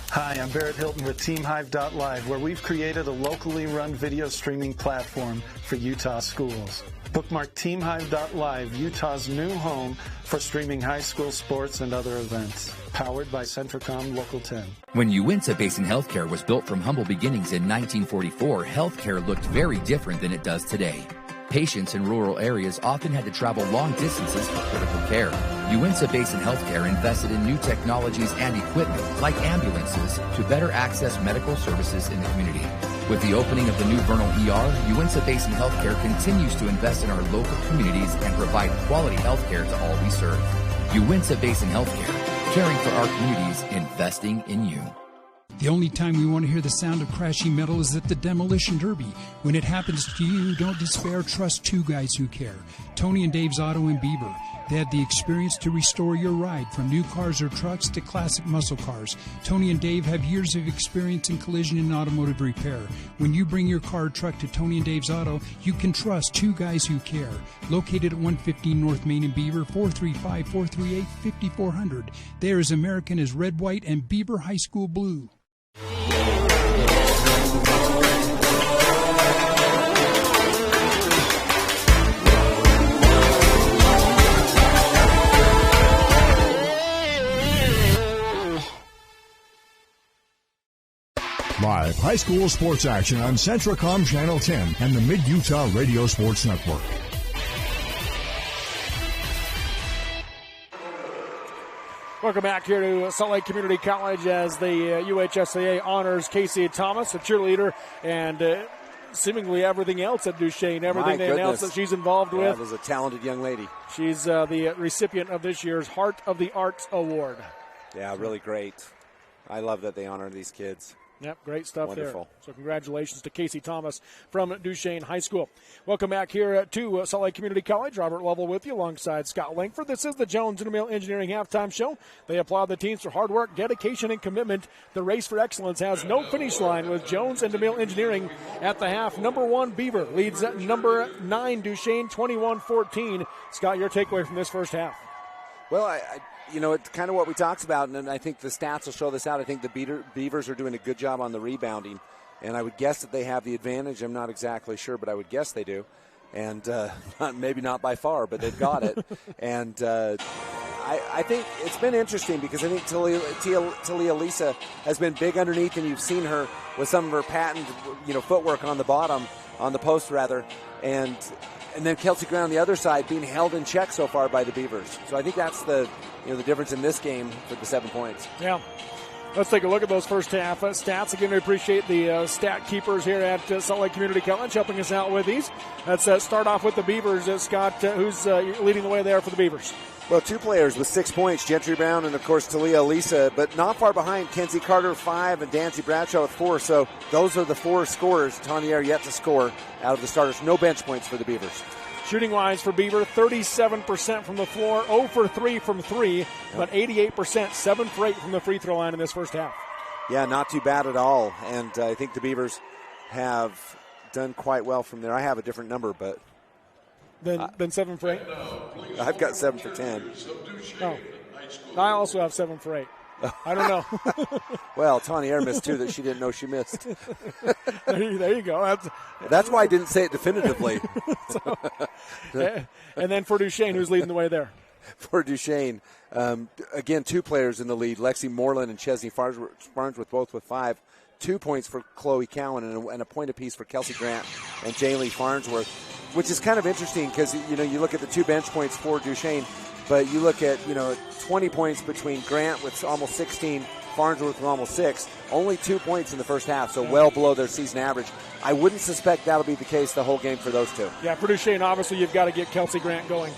Hi, I'm Barrett Hilton with TeamHive.live, where we've created a locally run video streaming platform for Utah schools. Bookmark TeamHive.live, Utah's new home for streaming high school sports and other events. Powered by Centricom Local 10. When Uinta Basin Healthcare was built from humble beginnings in 1944, healthcare looked very different than it does today. Patients in rural areas often had to travel long distances for critical care. Uinta Basin Healthcare invested in new technologies and equipment, like ambulances, to better access medical services in the community. With the opening of the new Vernal ER, Uinta Basin Healthcare continues to invest in our local communities and provide quality healthcare to all we serve. Uinta Basin Healthcare, caring for our communities, investing in you. The only time we want to hear the sound of crashing metal is at the Demolition Derby. When it happens to you, don't despair. Trust 2 guys who care. Tony and Dave's Auto in Beaver. They have the experience to restore your ride, from new cars or trucks to classic muscle cars. Tony and Dave have years of experience in collision and automotive repair. When you bring your car or truck to Tony and Dave's Auto, you can trust 2 guys who care. Located at 115 North Main in Beaver, 435-438-5400. They're as American as red, white, and Beaver High School blue. Live high school sports action on Centricom Channel 10 and the Mid-Utah Radio Sports Network. Welcome back here to Salt Lake Community College as the UHSAA honors Casey Thomas, a cheerleader, and seemingly everything else at Duchesne, everything they announced that she's involved with. That is a talented young lady. She's the recipient of this year's Heart of the Arts Award. Yeah, really great. I love that they honor these kids. Yep, great stuff. Wonderful. There. So congratulations to Casey Thomas from Duchesne High School. Welcome back here to Salt Lake Community College. Robert Lovell with you alongside Scott Langford. This is the Jones and DeMille Engineering Halftime Show. They applaud the teams for hard work, dedication, and commitment. The race for excellence has no finish line with Jones and DeMille Engineering at the half. Number 1, Beaver leads at number 9, Duchesne, 21-14. Scott, your takeaway from this first half? Well, it's kind of what we talked about, and I think the stats will show this out. I think the Beavers are doing a good job on the rebounding, and I would guess that they have the advantage. I'm not exactly sure, but I would guess they do. And maybe not by far, but they've got it. And I think it's been interesting because I think Talia Lisa has been big underneath, and you've seen her with some of her patent, footwork on the bottom, on the post rather, and then Kelsey Grant on the other side being held in check so far by the Beavers. So I think that's the difference in this game for the 7 points. Yeah. Let's take a look at those first half stats. Again, we appreciate the stat keepers here at Salt Lake Community College helping us out with these. Let's start off with the Beavers. Scott, who's leading the way there for the Beavers? Well, 2 players with 6 points, Gentry Brown and, of course, Talia Lisa, but not far behind, Kenzie Carter 5 and Dancy Bradshaw with 4. So those are the 4 scorers. Tanier yet to score out of the starters. No bench points for the Beavers. Shooting-wise for Beaver, 37% from the floor, 0 for 3 from 3, but 88%, 7 for 8 from the free throw line in this first half. Yeah, not too bad at all. And I think the Beavers have done quite well from there. I have a different number, but... Then 7 for 8? I've got 7 for 10. Oh, I also have 7 for 8. I don't know. Well, Tanier missed 2 that she didn't know she missed. There you go. That's why I didn't say it definitively. And then for Duchesne, who's leading the way there? For Duchesne, again, 2 players in the lead, Lexi Moreland and Chesney Farnsworth both with 5. 2 points for Chloe Cowan and a point apiece for Kelsey Grant and Jaylee Farnsworth, which is kind of interesting because, you look at the 2 bench points for Duchesne, but you look at, 20 points between Grant with almost 16, Farnsworth with almost 6, only 2 points in the first half, so well below their season average. I wouldn't suspect that'll be the case the whole game for those 2. Yeah, for Duchesne, obviously you've got to get Kelsey Grant going.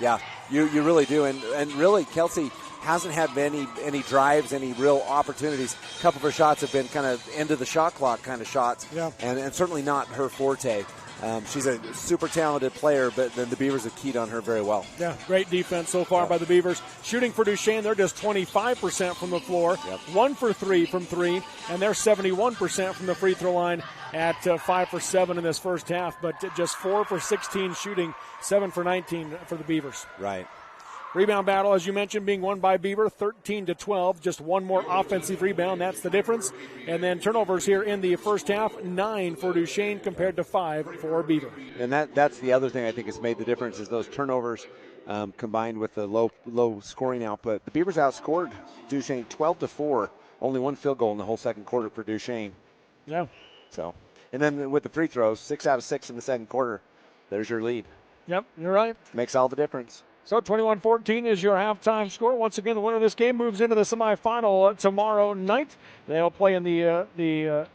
Yeah, you really do, and really Kelsey hasn't had any drives, any real opportunities. A couple of her shots have been kind of end of the shot clock kind of shots, and certainly not her forte. She's a super talented player, but then the Beavers have keyed on her very well. Yeah, great defense so far by the Beavers. Shooting for Duchesne, they're just 25% from the floor, 1 for 3 from 3, and they're 71% from the free throw line at 5 for 7 in this first half, but just 4 for 16 shooting, 7 for 19 for the Beavers. Right. Rebound battle, as you mentioned, being won by Beaver, 13-12. Just 1 more offensive rebound. That's the difference. And then turnovers here in the first half, 9 for Duchesne compared to 5 for Beaver. And that's the other thing I think has made the difference is those turnovers combined with the low scoring output. The Beavers outscored Duchesne 12-4. Only 1 field goal in the whole second quarter for Duchesne. Yeah. So, and then with the free throws, 6 out of 6 in the second quarter. There's your lead. Yep, you're right. Makes all the difference. So 21-14 is your halftime score. Once again, the winner of this game moves into the semifinal tomorrow night. They'll play in the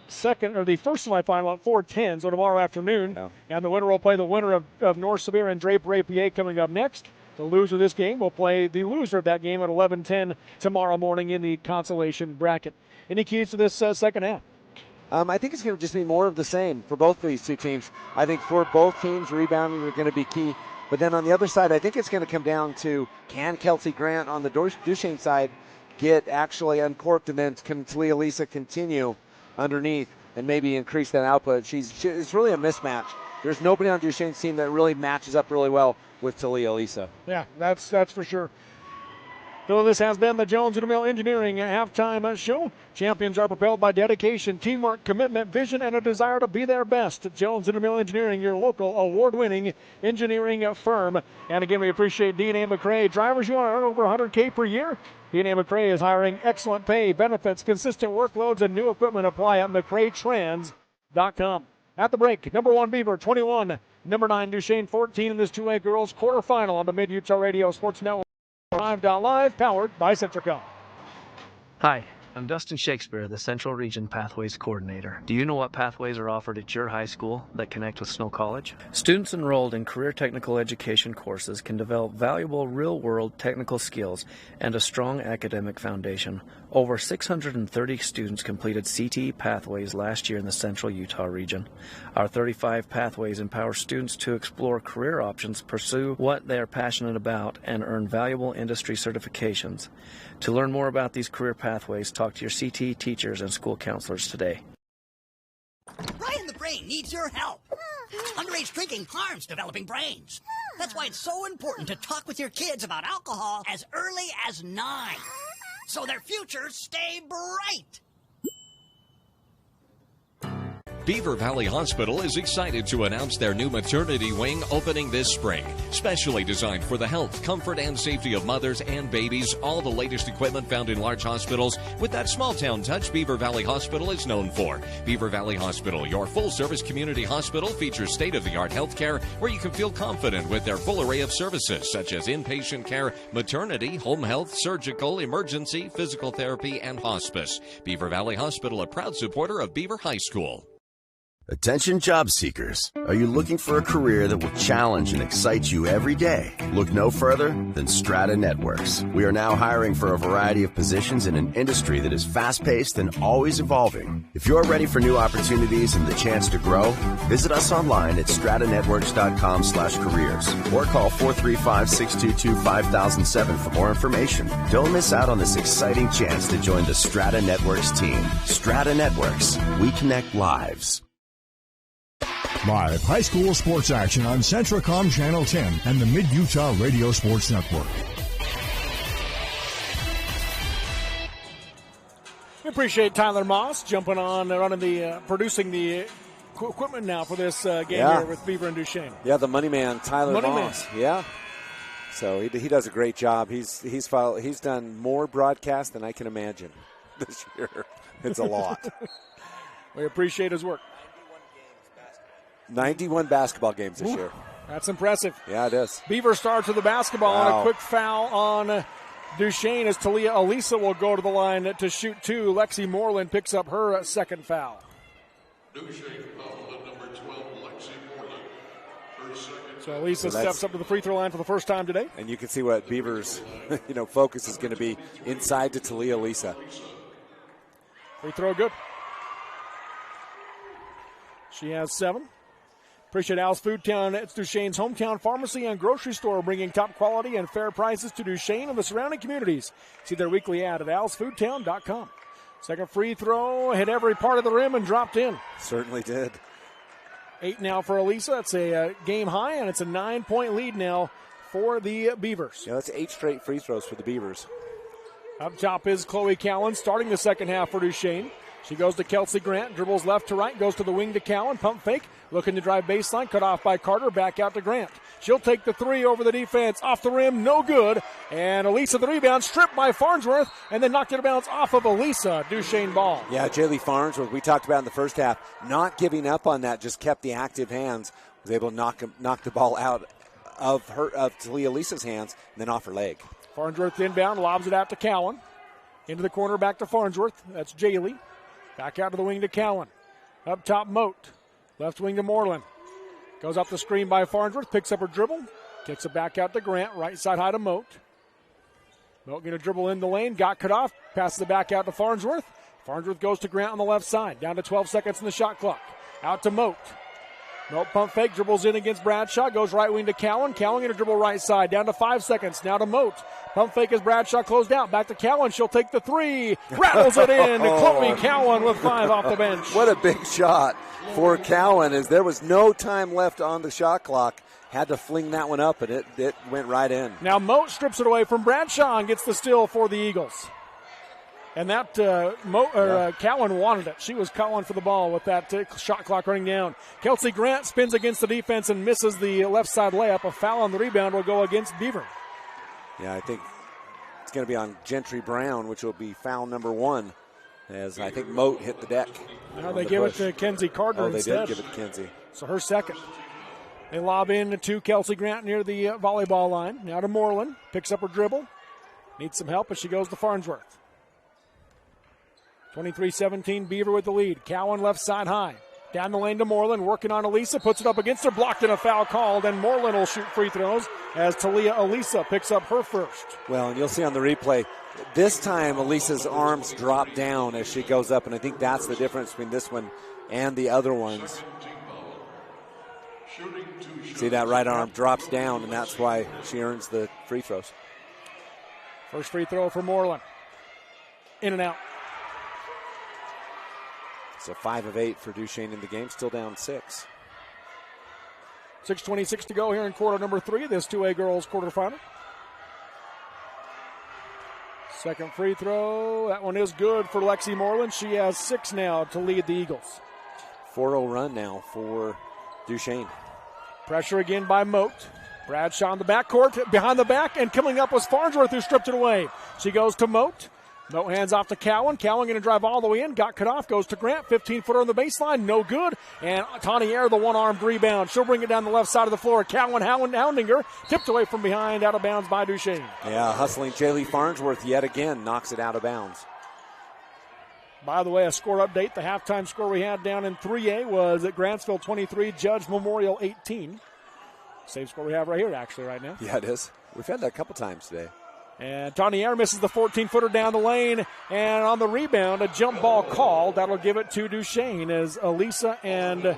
second or the first semifinal at 4:10, so tomorrow afternoon. Yeah. And the winner will play the winner of North Severe and Draper-APA coming up next. The loser of this game will play the loser of that game at 11:10 tomorrow morning in the consolation bracket. Any keys to this second half? I think it's going to just be more of the same for both of these 2 teams. I think for both teams, rebounding are going to be key. But then on the other side, I think it's going to come down to can Kelsey Grant on the Duchesne side get actually uncorked, and then can Talia Lisa continue underneath and maybe increase that output. It's really a mismatch. There's nobody on Duchesne's team that really matches up really well with Talia Lisa. Yeah, that's for sure. So this has been the Jones & DeMille Engineering halftime show. Champions are propelled by dedication, teamwork, commitment, vision, and a desire to be their best. Jones & DeMille Engineering, your local award-winning engineering firm. And again, we appreciate D&A McRae. Drivers, you want to earn over $100K per year? D&A McRae is hiring excellent pay, benefits, consistent workloads, and new equipment. Apply at McRaeTrans.com. At the break, number 1 Beaver, 21. Number 9 Duchesne, 14 in this 2A girls quarterfinal on the Mid-Utah Radio Sports Network. Live, powered by Centricom. Hi, I'm Dustin Shakespeare, the Central Region Pathways Coordinator. Do you know what pathways are offered at your high school that connect with Snow College? Students enrolled in career technical education courses can develop valuable real-world technical skills and a strong academic foundation. Over 630 students completed CTE pathways last year in the Central Utah region. Our 35 pathways empower students to explore career options, pursue what they are passionate about, and earn valuable industry certifications. To learn more about these career pathways, talk to your CTE teachers and school counselors today. Brian the Brain needs your help. Underage drinking harms developing brains. That's why it's so important to talk with your kids about alcohol as early as 9. So their futures stay bright. Beaver Valley Hospital is excited to announce their new maternity wing opening this spring. Specially designed for the health, comfort, and safety of mothers and babies, all the latest equipment found in large hospitals with that small-town touch Beaver Valley Hospital is known for. Beaver Valley Hospital, your full-service community hospital, features state-of-the-art health care where you can feel confident with their full array of services such as inpatient care, maternity, home health, surgical, emergency, physical therapy, and hospice. Beaver Valley Hospital, a proud supporter of Beaver High School. Attention job seekers. Are you looking for a career that will challenge and excite you every day? Look no further than Strata Networks. We are now hiring for a variety of positions in an industry that is fast-paced and always evolving. If you're ready for new opportunities and the chance to grow, visit us online at stratanetworks.com/careers or call 435-622-5007 for more information. Don't miss out on this exciting chance to join the Strata Networks team. Strata Networks. We connect lives. Live high school sports action on Centricom Channel 10 and the Mid-Utah Radio Sports Network. We appreciate Tyler Moss jumping on, producing the equipment now for this game here with Beaver and Duchesne. Yeah, the money man, Tyler Moss. Yeah. So he does a great job. He's done more broadcasts than I can imagine this year. It's a lot. We appreciate his work. 91 basketball games this year. That's impressive. Yeah, it is. Beaver starts with the basketball on a quick foul on Duchesne as Talia Elisa will go to the line to shoot two. Lexi Moreland picks up her second foul. Duchesne foul at number 12, Lexi Moreland. Her second. So Elisa steps up to the free throw line for the first time today. And you can see what Beaver's focus is going to be inside to Talia Elisa. Free throw good. She has 7. Appreciate Al's Food Town. It's Duchesne's hometown pharmacy and grocery store, bringing top quality and fair prices to Duchesne and the surrounding communities. See their weekly ad at alsfoodtown.com. Second free throw, hit every part of the rim and dropped in. Certainly did. 8 now for Elisa. It's a game high, and it's a 9-point lead now for the Beavers. Yeah, that's 8 straight free throws for the Beavers. Up top is Chloe Cowan starting the second half for Duchesne. She goes to Kelsey Grant, dribbles left to right, goes to the wing to Cowan, pump fake, looking to drive baseline, cut off by Carter, back out to Grant. She'll take the three over the defense, off the rim, no good. And Elisa the rebound, stripped by Farnsworth, and then knocked it out of bounds off of Elisa. Duchesne ball. Yeah, Jaylee Farnsworth, we talked about in the first half, not giving up on that, just kept the active hands, was able to knock the ball out of Talia Elisa's hands, and then off her leg. Farnsworth inbound, lobs it out to Cowan. Into the corner, back to Farnsworth. That's Jaylee. Back out to the wing to Cowan. Up top, Moat. Left wing to Moreland. Goes up the screen by Farnsworth. Picks up her dribble. Kicks it back out to Grant. Right side high to Moat. Moat going to dribble in the lane. Got cut off. Passes it back out to Farnsworth. Farnsworth goes to Grant on the left side. Down to 12 seconds in the shot clock. Out to Moat. Moat pump fake. Dribbles in against Bradshaw. Goes right wing to Cowan. Cowan going to dribble right side. Down to 5 seconds. Now to Moat. Pump fake as Bradshaw closed out. Back to Cowan. She'll take the three. Rattles it in. Chloe Cowan with 5 off the bench. What a big shot for Cowan, as there was no time left on the shot clock. Had to fling that one up, and it went right in. Now Moat strips it away from Bradshaw and gets the steal for the Eagles. And that Cowan wanted it. She was calling for the ball with that shot clock running down. Kelsey Grant spins against the defense and misses the left side layup. A foul on the rebound will go against Beaver. Yeah, I think it's going to be on Gentry Brown, which will be foul number 1, as I think Moat hit the deck. Now they give it to Kenzie Carter instead. Oh, they did give it to Kenzie. So her second. They lob in to Kelsey Grant near the volleyball line. Now to Moreland. Picks up her dribble. Needs some help as she goes to Farnsworth. 23-17, Beaver with the lead. Cowan left side high. Down the lane to Moreland, working on Elisa, puts it up against her, blocked and a foul called, and Moreland will shoot free throws as Talia Elisa picks up her first. Well, and you'll see on the replay, this time Elisa's arms drop down as she goes up, and I think that's the difference between this one and the other ones. See, that right arm drops down, and that's why she earns the free throws. First free throw for Moreland. In and out. So 5 of 8 for Duchesne in the game, still down 6. 6:26 to go here in quarter number 3, this 2A girls quarterfinal. Second free throw, that one is good for Lexi Moreland. She has 6 now to lead the Eagles. 4-0 run now for Duchesne. Pressure again by Moat. Bradshaw in the backcourt, behind the back, and coming up was Farnsworth, who stripped it away. She goes to Moat. Moat hands off to Cowan. Cowan going to drive all the way in. Got cut off. Goes to Grant. 15-footer on the baseline. No good. And Tanier, the one-armed rebound. She'll bring it down the left side of the floor. Cowan hounding her. Tipped away from behind, out of bounds by Duchesne. Yeah, hustling Jaylee Farnsworth yet again. Knocks it out of bounds. By the way, a score update. The halftime score we had down in 3A was at Grantsville 23, Judge Memorial 18. Same score we have right here, actually, right now. Yeah, it is. We've had that a couple times today. And Tanier misses the 14-footer down the lane. And on the rebound, a jump ball called. That'll give it to Duchesne as Elisa and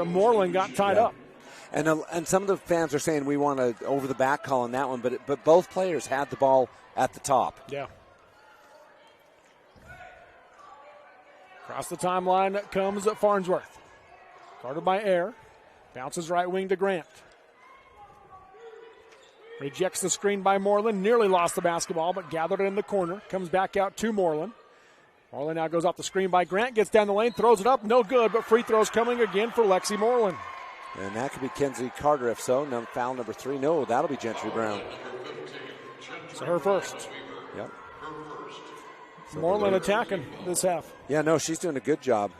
Moreland got tied up. And some of the fans are saying we want an over-the-back call on that one, but both players had the ball at the top. Yeah. Across the timeline comes Farnsworth. Guarded by Air. Bounces right wing to Grant. Rejects the screen by Moreland. Nearly lost the basketball, but gathered it in the corner. Comes back out to Moreland. Moreland now goes off the screen by Grant. Gets down the lane. Throws it up. No good, but free throws coming again for Lexi Moreland. And that could be Kenzie Carter if so. Foul number 3. No, that'll be Gentry Brown. So her first. Yep. Moreland attacking this half. Yeah, no, she's doing a good job.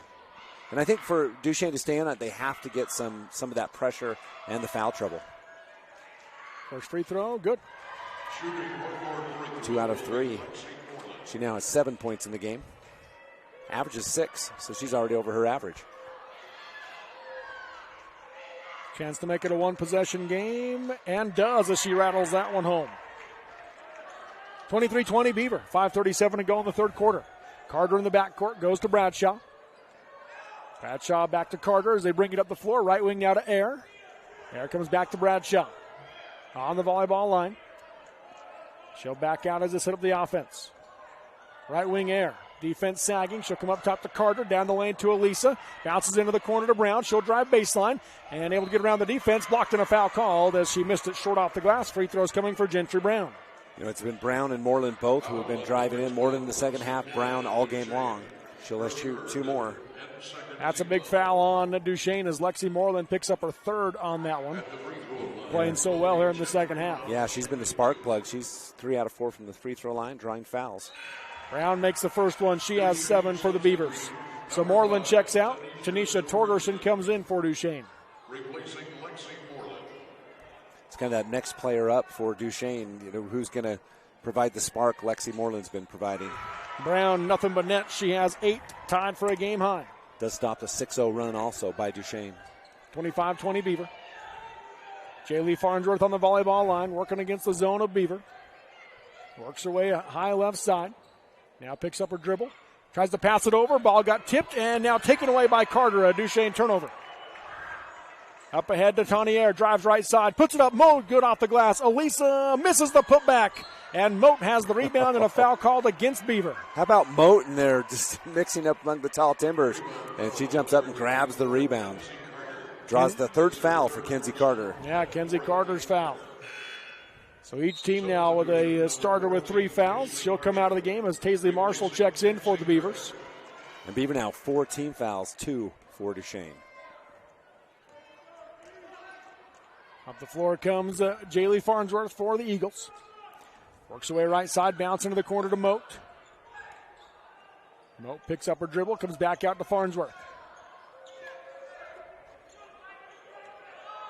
And I think for Duchesne to stay on it, they have to get some of that pressure and the foul trouble. First free throw, good. 2 out of 3. She now has 7 points in the game. Average is 6, so she's already over her average. Chance to make it a one-possession game, and does as she rattles that one home. 23-20 Beaver, 5:37 to go in the third quarter. Carter in the backcourt goes to Bradshaw. Bradshaw back to Carter as they bring it up the floor. Right wing now to Air. Air comes back to Bradshaw. On the volleyball line. She'll back out as they set up the offense. Right wing Air. Defense sagging. She'll come up top to Carter. Down the lane to Elisa. Bounces into the corner to Brown. She'll drive baseline. And able to get around the defense. Blocked in a foul called as she missed it short off the glass. Free throws coming for Gentry Brown. You know, it's been Brown and Moreland both who have been driving in. Moreland in the second half. Brown all game long. She'll shoot 2 more. That's a big foul on Duchesne as Lexi Moreland picks up her third on that one. Playing so well here in the second half. Yeah, she's been the spark plug. She's 3 out of 4 from the free throw line, drawing fouls. Brown makes the first one. She has 7 for the Beavers. So Moreland checks out. Tanisha Torgerson comes in for Duchesne. Replacing Lexi Moreland. It's kind of that next player up for Duchesne. You know, who's going to provide the spark Lexi Moreland's been providing. Brown, nothing but net. She has 8, tied for a game high. Does stop the 6-0 run also by Duchesne. 25-20 Beaver. Jaylee Farnsworth on the volleyball line, working against the zone of Beaver. Works her way high left side. Now picks up her dribble. Tries to pass it over. Ball got tipped and now taken away by Carter. A Duchesne turnover. Up ahead to Tanier. Drives right side. Puts it up. Moat good off the glass. Elisa misses the putback. And Moat has the rebound and a foul called against Beaver. How about Moat in there just mixing up among the tall timbers. And she jumps up and grabs the rebound. Draws the third foul for Kenzie Carter. Yeah, Kenzie Carter's foul. So each team now with a starter with 3 fouls. She'll come out of the game as Taisley Marshall checks in for the Beavers. And Beaver now 4 team fouls, 2 for Duchesne. Up the floor comes Jaylee Farnsworth for the Eagles. Works away right side, bounce into the corner to Moat. Moat picks up her dribble, comes back out to Farnsworth.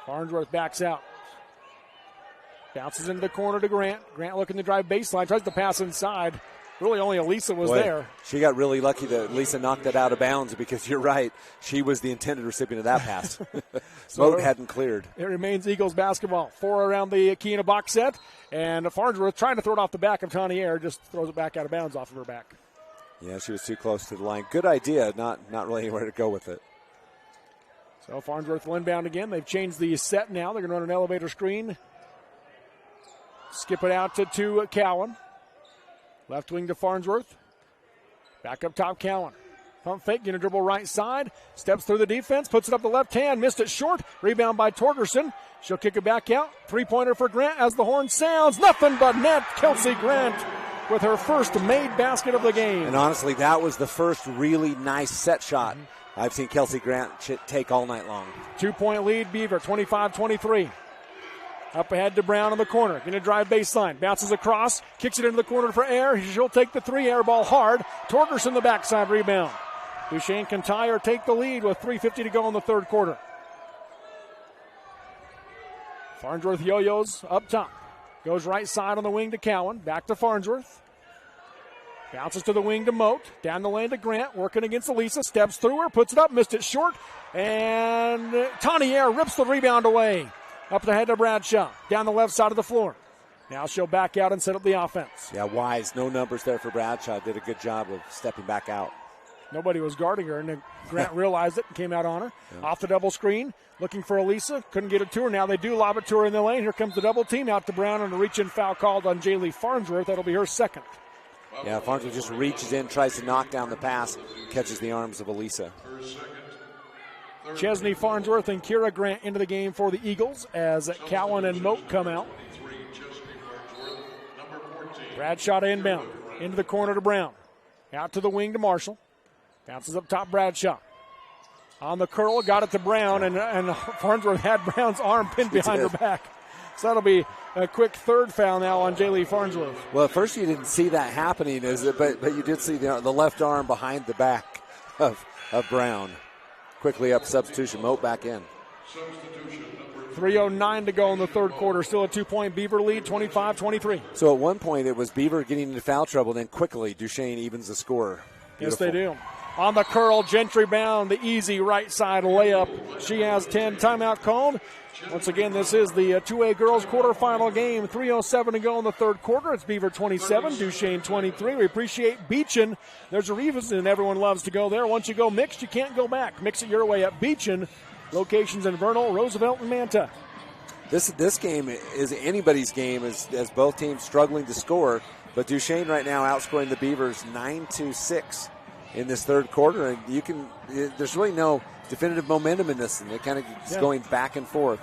Farnsworth backs out. Bounces into the corner to Grant. Grant looking to drive baseline, tries to pass inside. Really only Elisa was there. She got really lucky that Elisa knocked that out of bounds because you're right. She was the intended recipient of that pass. Moat hadn't cleared. It remains Eagles basketball. 4 around the key in a box set. And Farnsworth trying to throw it off the back of Tanier, just throws it back out of bounds off of her back. Yeah, she was too close to the line. Good idea, not really anywhere to go with it. So Farnsworth will inbound again. They've changed the set now. They're going to run an elevator screen. Skip it out to Cowan. Left wing to Farnsworth. Back up top, Cowan. Pump fake, going to dribble right side. Steps through the defense, puts it up the left hand. Missed it short. Rebound by Torgerson. She'll kick it back out. 3-pointer for Grant as the horn sounds. Nothing but net. Kelsey Grant with her first made basket of the game. And honestly, that was the first really nice set shot I've seen Kelsey Grant take all night long. 2-point lead, Beaver, 25-23. Up ahead to Brown in the corner. Going to drive baseline. Bounces across. Kicks it into the corner for Air. She'll take the 3. Air ball hard. Torgerson the backside rebound. Duchesne can tie or take the lead with 3:50 to go in the third quarter. Farnsworth yo-yos up top. Goes right side on the wing to Cowan. Back to Farnsworth. Bounces to the wing to Moat. Down the lane to Grant. Working against Elisa. Steps through her. Puts it up. Missed it short. And Tawny Air rips the rebound away. Up the head to Bradshaw. Down the left side of the floor. Now she'll back out and set up the offense. Yeah, wise. No numbers there for Bradshaw. Did a good job of stepping back out. Nobody was guarding her, and then Grant realized it and came out on her. Yeah. Off the double screen. Looking for Elisa. Couldn't get it to her. Now they do lob it to her in the lane. Here comes the double team. Out to Brown and a reach-in foul called on Jaylee Farnsworth. That'll be her second. Yeah, Farnsworth just reaches in, tries to knock down the pass, catches the arms of Elisa. Chesney Farnsworth and Kira Grant into the game for the Eagles as Cowan and Moat come out. Bradshaw to inbound. Into the corner to Brown. Out to the wing to Marshall. Bounces up top Bradshaw. On the curl, got it to Brown, and Farnsworth had Brown's arm pinned behind her back. So that'll be a quick third foul now on Jaylee Farnsworth. Well, at first you didn't see that happening, but you did see the left arm behind the back of Brown. Quickly up substitution. Moat back in. 3:09 to go in the third quarter. Still a 2-point Beaver lead, 25-23. So at one point it was Beaver getting into foul trouble, then quickly Duchesne evens the score. Beautiful. Yes, they do. On the curl, Gentry bound, the easy right side layup. She has 10. Timeout called. Once again, this is the 2A girls quarterfinal game. 3:07 to go in the third quarter. It's Beaver 27, Duchesne 23. We appreciate Beachin. There's a reason everyone loves to go there. Once you go mixed, you can't go back. Mix it your way at Beachin. Locations in Vernal, Roosevelt, and Manta. This game is anybody's game as both teams struggling to score. But Duchesne right now outscoring the Beavers 9-6 in this third quarter. And there's really no definitive momentum in this, and it kind of is going back and forth.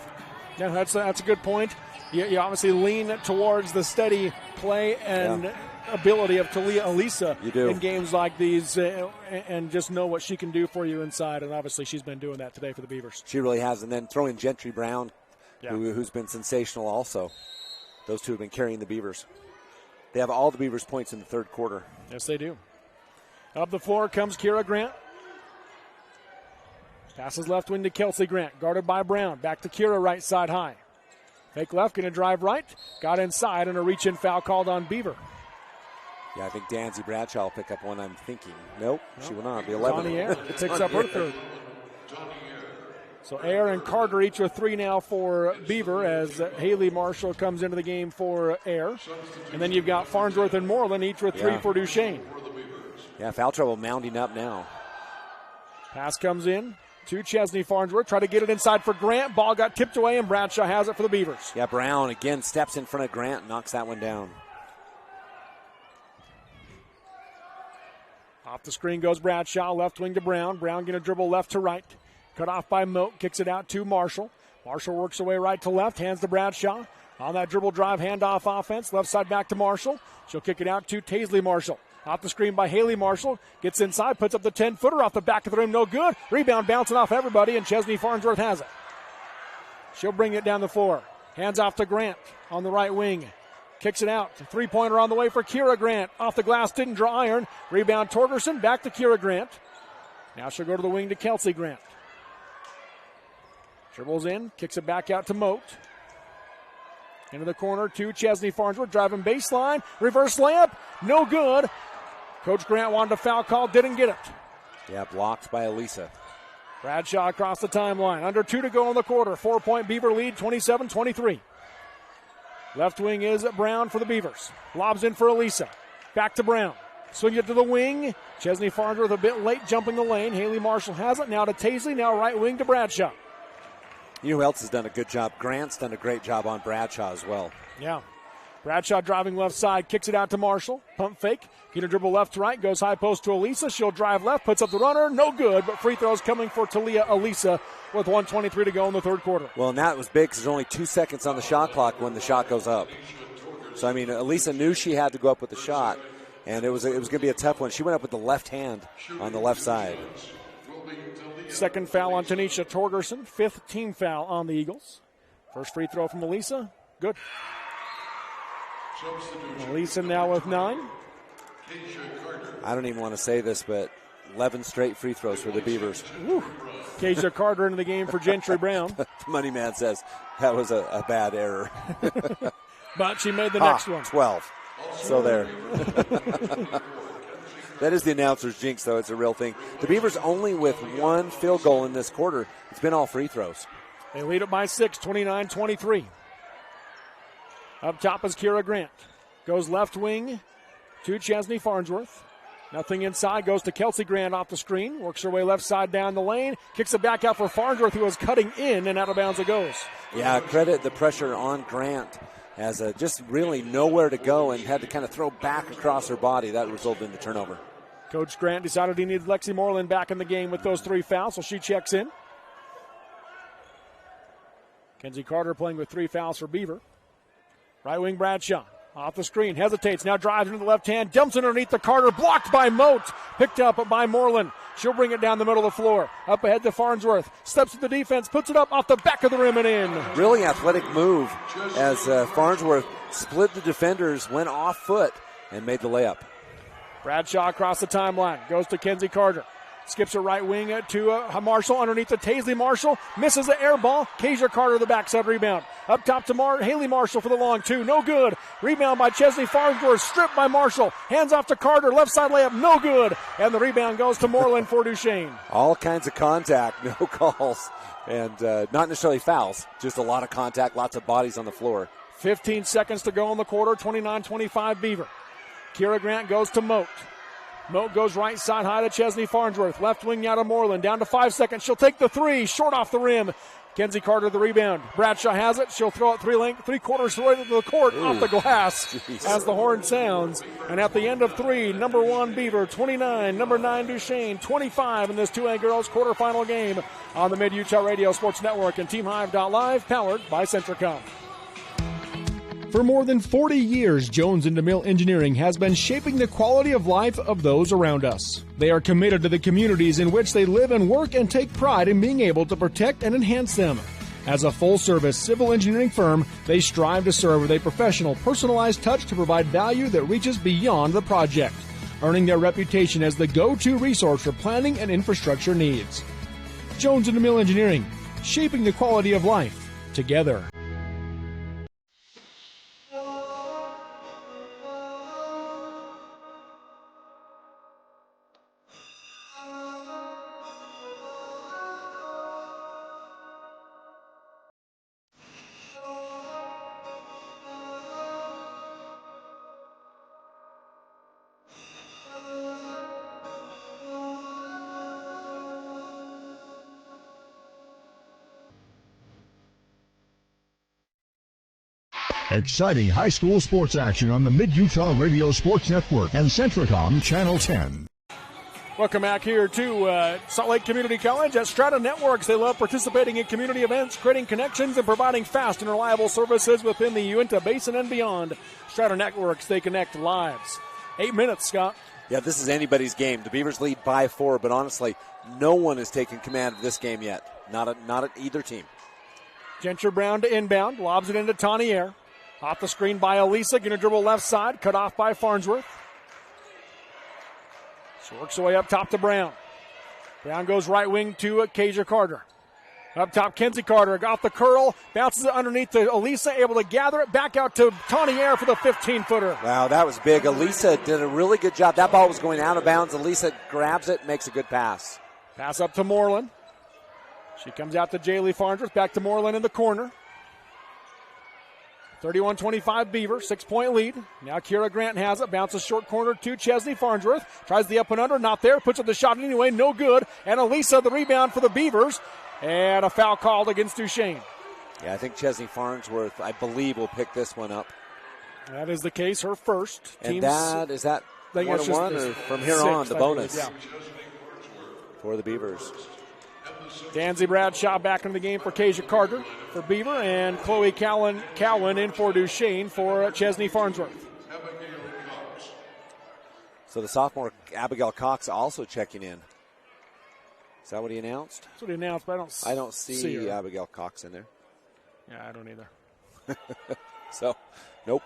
Yeah, that's a good point. You obviously lean towards the steady play and ability of Talia Elisa in games like these, and just know what she can do for you inside. And obviously, she's been doing that today for the Beavers. She really has. And then throwing Gentry Brown, who's been sensational also. Those two have been carrying the Beavers. They have all the Beavers' points in the third quarter. Yes, they do. Up the floor comes Kira Grant. Passes left wing to Kelsey Grant. Guarded by Brown. Back to Kira right side high. Fake left, going to drive right. Got inside, and a reach-in foul called on Beaver. Yeah, I think Danzy Bradshaw will pick up one, I'm thinking. Nope, she went on. The 11. Tawny Air picks up her third. So Air and Carter each with 3 now for Beaver as Haley Marshall comes into the game for Air. And then you've got Farnsworth and Moreland each with 3 for Duchesne. Yeah, foul trouble mounting up now. Pass comes in to Chesney Farnsworth. Try to get it inside for Grant. Ball got tipped away, and Bradshaw has it for the Beavers. Yeah, Brown again steps in front of Grant and knocks that one down. Off the screen goes Bradshaw. Left wing to Brown. Brown going to dribble left to right. Cut off by Moat. Kicks it out to Marshall. Marshall works away right to left. Hands to Bradshaw. On that dribble drive, handoff offense. Left side back to Marshall. She'll kick it out to Taisley Marshall. Off the screen by Haley Marshall. Gets inside, puts up the 10-footer off the back of the rim. No good. Rebound bouncing off everybody, and Chesney Farnsworth has it. She'll bring it down the floor. Hands off to Grant on the right wing. Kicks it out. 3-pointer on the way for Kira Grant. Off the glass, didn't draw iron. Rebound Torgerson, back to Kira Grant. Now she'll go to the wing to Kelsey Grant. Dribbles in, kicks it back out to Moat. Into the corner to Chesney Farnsworth, driving baseline. Reverse layup, no good. Coach Grant wanted a foul call, didn't get it. Yeah, blocked by Elisa. Bradshaw across the timeline. Under 2 to go in the quarter. 4-point Beaver lead, 27-23. Left wing is Brown for the Beavers. Lobs in for Elisa. Back to Brown. Swing it to the wing. Chesney Farnsworth a bit late jumping the lane. Haley Marshall has it. Now to Taisley. Now right wing to Bradshaw. You know who else has done a good job? Grant's done a great job on Bradshaw as well. Yeah. Bradshaw driving left side, kicks it out to Marshall. Pump fake. Get a dribble left to right, goes high post to Elisa. She'll drive left, puts up the runner. No good, but free throws coming for Talia Elisa with 1:23 to go in the third quarter. Well, and that was big because there's only 2 seconds on the shot clock when the shot goes up. So, I mean, Elisa knew she had to go up with the shot, and it was going to be a tough one. She went up with the left hand on the left side. Second foul on Tanisha Torgerson. 5th team foul on the Eagles. First free throw from Elisa. Good. Elisa now with 9. I don't even want to say this, but 11 straight free throws for the Beavers. Keisha Carter into the game for Gentry Brown. The money man says that was a bad error. But she made the next one. 12. So there. That is the announcer's jinx, though. It's a real thing. The Beavers only with 1 field goal in this quarter. It's been all free throws. They lead it by 6, 29-23. Up top is Kira Grant. Goes left wing to Chesney Farnsworth. Nothing inside. Goes to Kelsey Grant off the screen. Works her way left side down the lane. Kicks it back out for Farnsworth, who was cutting in, and out of bounds it goes. Yeah, credit the pressure on Grant as just really nowhere to go and had to kind of throw back across her body. That resulted in the turnover. Coach Grant decided he needed Lexi Moreland back in the game with those 3 fouls, so she checks in. Kenzie Carter playing with 3 fouls for Beaver. Right wing Bradshaw. Off the screen, hesitates, now drives into the left hand, dumps underneath the Carter, blocked by Moat, picked up by Moreland. She'll bring it down the middle of the floor. Up ahead to Farnsworth, steps to the defense, puts it up off the back of the rim and in. Really athletic move as Farnsworth split the defenders, went off foot, and made the layup. Bradshaw across the timeline, goes to Kenzie Carter. Skips her right wing to Marshall underneath the Taisley Marshall. Misses the air ball. Keisha Carter the backside rebound. Up top to Haley Marshall for the long 2. No good. Rebound by Chesney Farnsworth. Stripped by Marshall. Hands off to Carter. Left side layup. No good. And the rebound goes to Moreland for Duchesne. All kinds of contact. No calls. And not necessarily fouls. Just a lot of contact. Lots of bodies on the floor. 15 seconds to go in the quarter. 29-25 Beaver. Kira Grant goes to Moat. Moat goes right side high to Chesney Farnsworth. Left wing out of Moreland. Down to 5 seconds. She'll take the 3. Short off the rim. Kenzie Carter the rebound. Bradshaw has it. She'll throw it 3/4 way to the court. Off the glass as the horn sounds. And at the end of 3, number 1 Beaver 29, number 9 Duchesne 25 in this 2A girls quarterfinal game on the Mid-Utah Radio Sports Network and TeamHive.live, powered by Centricom. For more than 40 years, Jones & DeMille Engineering has been shaping the quality of life of those around us. They are committed to the communities in which they live and work and take pride in being able to protect and enhance them. As a full-service civil engineering firm, they strive to serve with a professional, personalized touch to provide value that reaches beyond the project, earning their reputation as the go-to resource for planning and infrastructure needs. Jones & DeMille Engineering, shaping the quality of life together. Exciting high school sports action on the Mid-Utah Radio Sports Network and Centricom Channel 10. Welcome back here to Salt Lake Community College at Strata Networks. They love participating in community events, creating connections, and providing fast and reliable services within the Uinta Basin and beyond. Strata Networks, they connect lives. 8 minutes, Scott. Yeah, this is anybody's game. The Beavers lead by 4, but honestly, no one has taken command of this game yet. Not at either team. Gentry Brown to inbound, lobs it into Tanier. Off the screen by Elisa, going to dribble left side, cut off by Farnsworth. She works her way up top to Brown. Brown goes right wing to Keisha Carter. Up top, Kenzie Carter got the curl, bounces it underneath to Elisa, able to gather it back out to Tanier for the 15-footer. Wow, that was big. Elisa did a really good job. That ball was going out of bounds. Elisa grabs it, makes a good pass. Pass up to Moreland. She comes out to Jaylee Farnsworth, back to Moreland in the corner. 31-25 Beaver, 6-point lead. Now Kira Grant has it, bounces short corner to Chesney Farnsworth. Tries the up and under, not there, puts up the shot anyway, no good. And Elisa the rebound for the Beavers. And a foul called against Duchesne. Yeah, I think Chesney Farnsworth, I believe, will pick this one up. That is the case, her first. And is that 1-1 or from here on, the bonus for the Beavers? Danzy Bradshaw back in the game for Keisha Carter for Beaver, and Chloe Cowan in for Duchesne for Chesney Farnsworth. So the sophomore Abigail Cox also checking in. Is that what he announced? That's what he announced, but I don't see Abigail Cox in there. Yeah, I don't either. So, nope.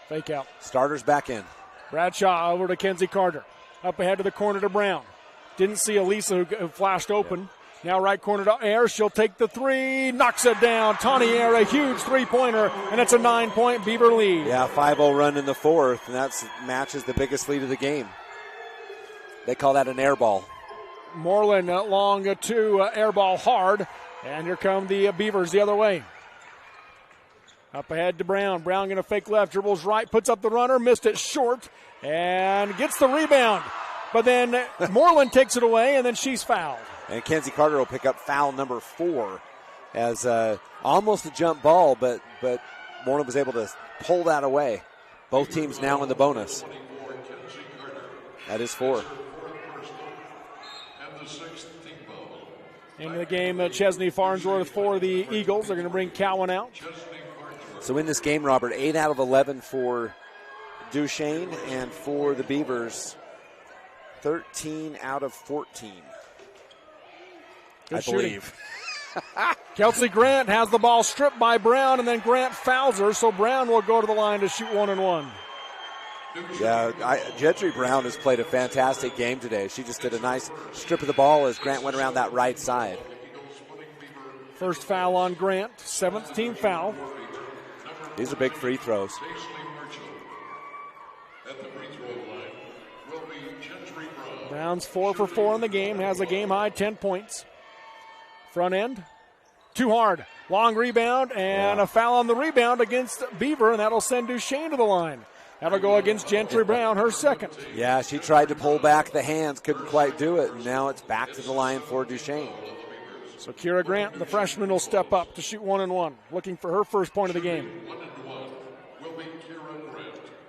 Fake out. Starters back in. Bradshaw over to Kenzie Carter. Up ahead to the corner to Brown. Didn't see Elisa who flashed open. Now right corner to Air. She'll take the three. Knocks it down. Tawny Air, a huge three-pointer, and it's a 9-point Beaver lead. Yeah, 5-0 run in the fourth, and that matches the biggest lead of the game. They call that an air ball. Moreland long to air ball hard, and here come the Beavers the other way. Up ahead to Brown. Brown going to fake left, dribbles right, puts up the runner, missed it short, and gets the rebound. But then Moreland takes it away, and then she's fouled. And Kenzie Carter will pick up foul number 4 as almost a jump ball, but Moreland was able to pull that away. Both teams now in the bonus. That is 4. Into the game, Chesney Farnsworth for the Eagles. They're going to bring Cowan out. So in this game, Robert, 8 out of 11 for Duchesne, and for the Beavers, 13 out of 14. Good I believe. Kelsey Grant has the ball stripped by Brown, and then Grant fouls her, so Brown will go to the line to shoot 1-1. Yeah, Gentry Brown has played a fantastic game today. She just did a nice strip of the ball as Grant went around that right side. First foul on Grant, 7th team foul. These are big free throws. Brown's 4 for 4 in the game, has a game-high 10 points. Front end, too hard. Long rebound, and a foul on the rebound against Beaver, and that'll send Duchesne to the line. That'll go against Gentry Brown, her second. Yeah, she tried to pull back the hands, couldn't quite do it, and now it's back to the line for Duchesne. So Kira Grant, the freshman, will step up to shoot 1-1, looking for her first point of the game.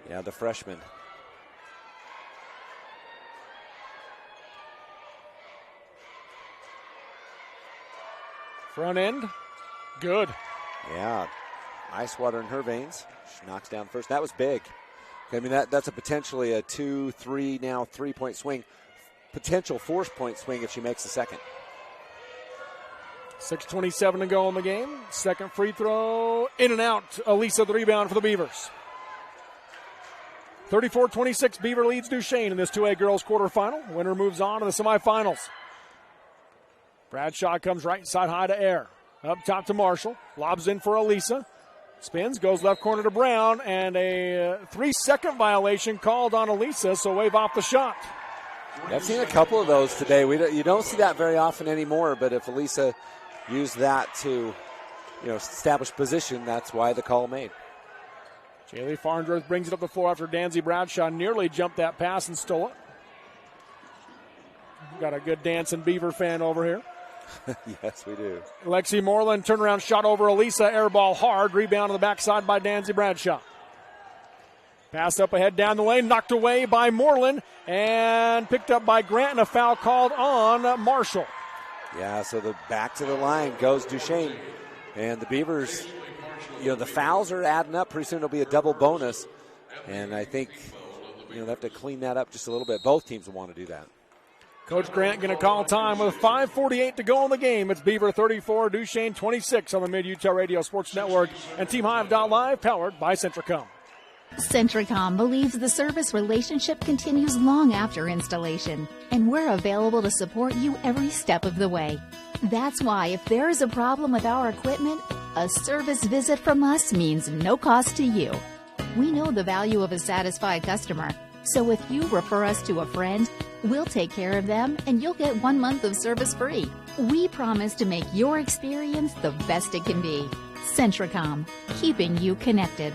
Yeah, the freshman. Front end, good. Yeah, ice water in her veins. She knocks down first. That was big. I mean, that's a potentially a 2-3 now 3-point swing. Potential 4-point swing if she makes the second. 6:27 to go in the game. Second free throw, in and out. Elisa the rebound for the Beavers. 34-26, Beaver leads Duchesne in this 2A girls quarterfinal. Winner moves on to the semifinals. Bradshaw comes right side high to Air. Up top to Marshall. Lobs in for Elisa. Spins, goes left corner to Brown, and a 3-second violation called on Elisa, so wave off the shot. I've seen a couple of those today. You don't see that very often anymore, but if Elisa used that to establish position, that's why the call made. Jaylee Farnsworth brings it up the floor after Danzy Bradshaw nearly jumped that pass and stole it. Got a good dancing Beaver fan over here. Yes, we do. Lexi Moreland, turnaround shot over Elisa, air ball hard, rebound on the backside by Danzy Bradshaw. Pass up ahead down the lane, knocked away by Moreland, and picked up by Grant, and a foul called on Marshall. Yeah, so the back to the line goes Duchesne. And the Beavers, the fouls are adding up. Pretty soon it'll be a double bonus. And I think, they have to clean that up just a little bit. Both teams will want to do that. Coach Grant going to call time with 5:48 to go in the game. It's Beaver 34, Duchesne 26 on the Mid-Utah Radio Sports Network and TeamHive.live, powered by Centricom. Centricom believes the service relationship continues long after installation, and we're available to support you every step of the way. That's why if there is a problem with our equipment, a service visit from us means no cost to you. We know the value of a satisfied customer, so if you refer us to a friend, we'll take care of them and you'll get 1 month of service free. We promise to make your experience the best it can be. Centricom, keeping you connected.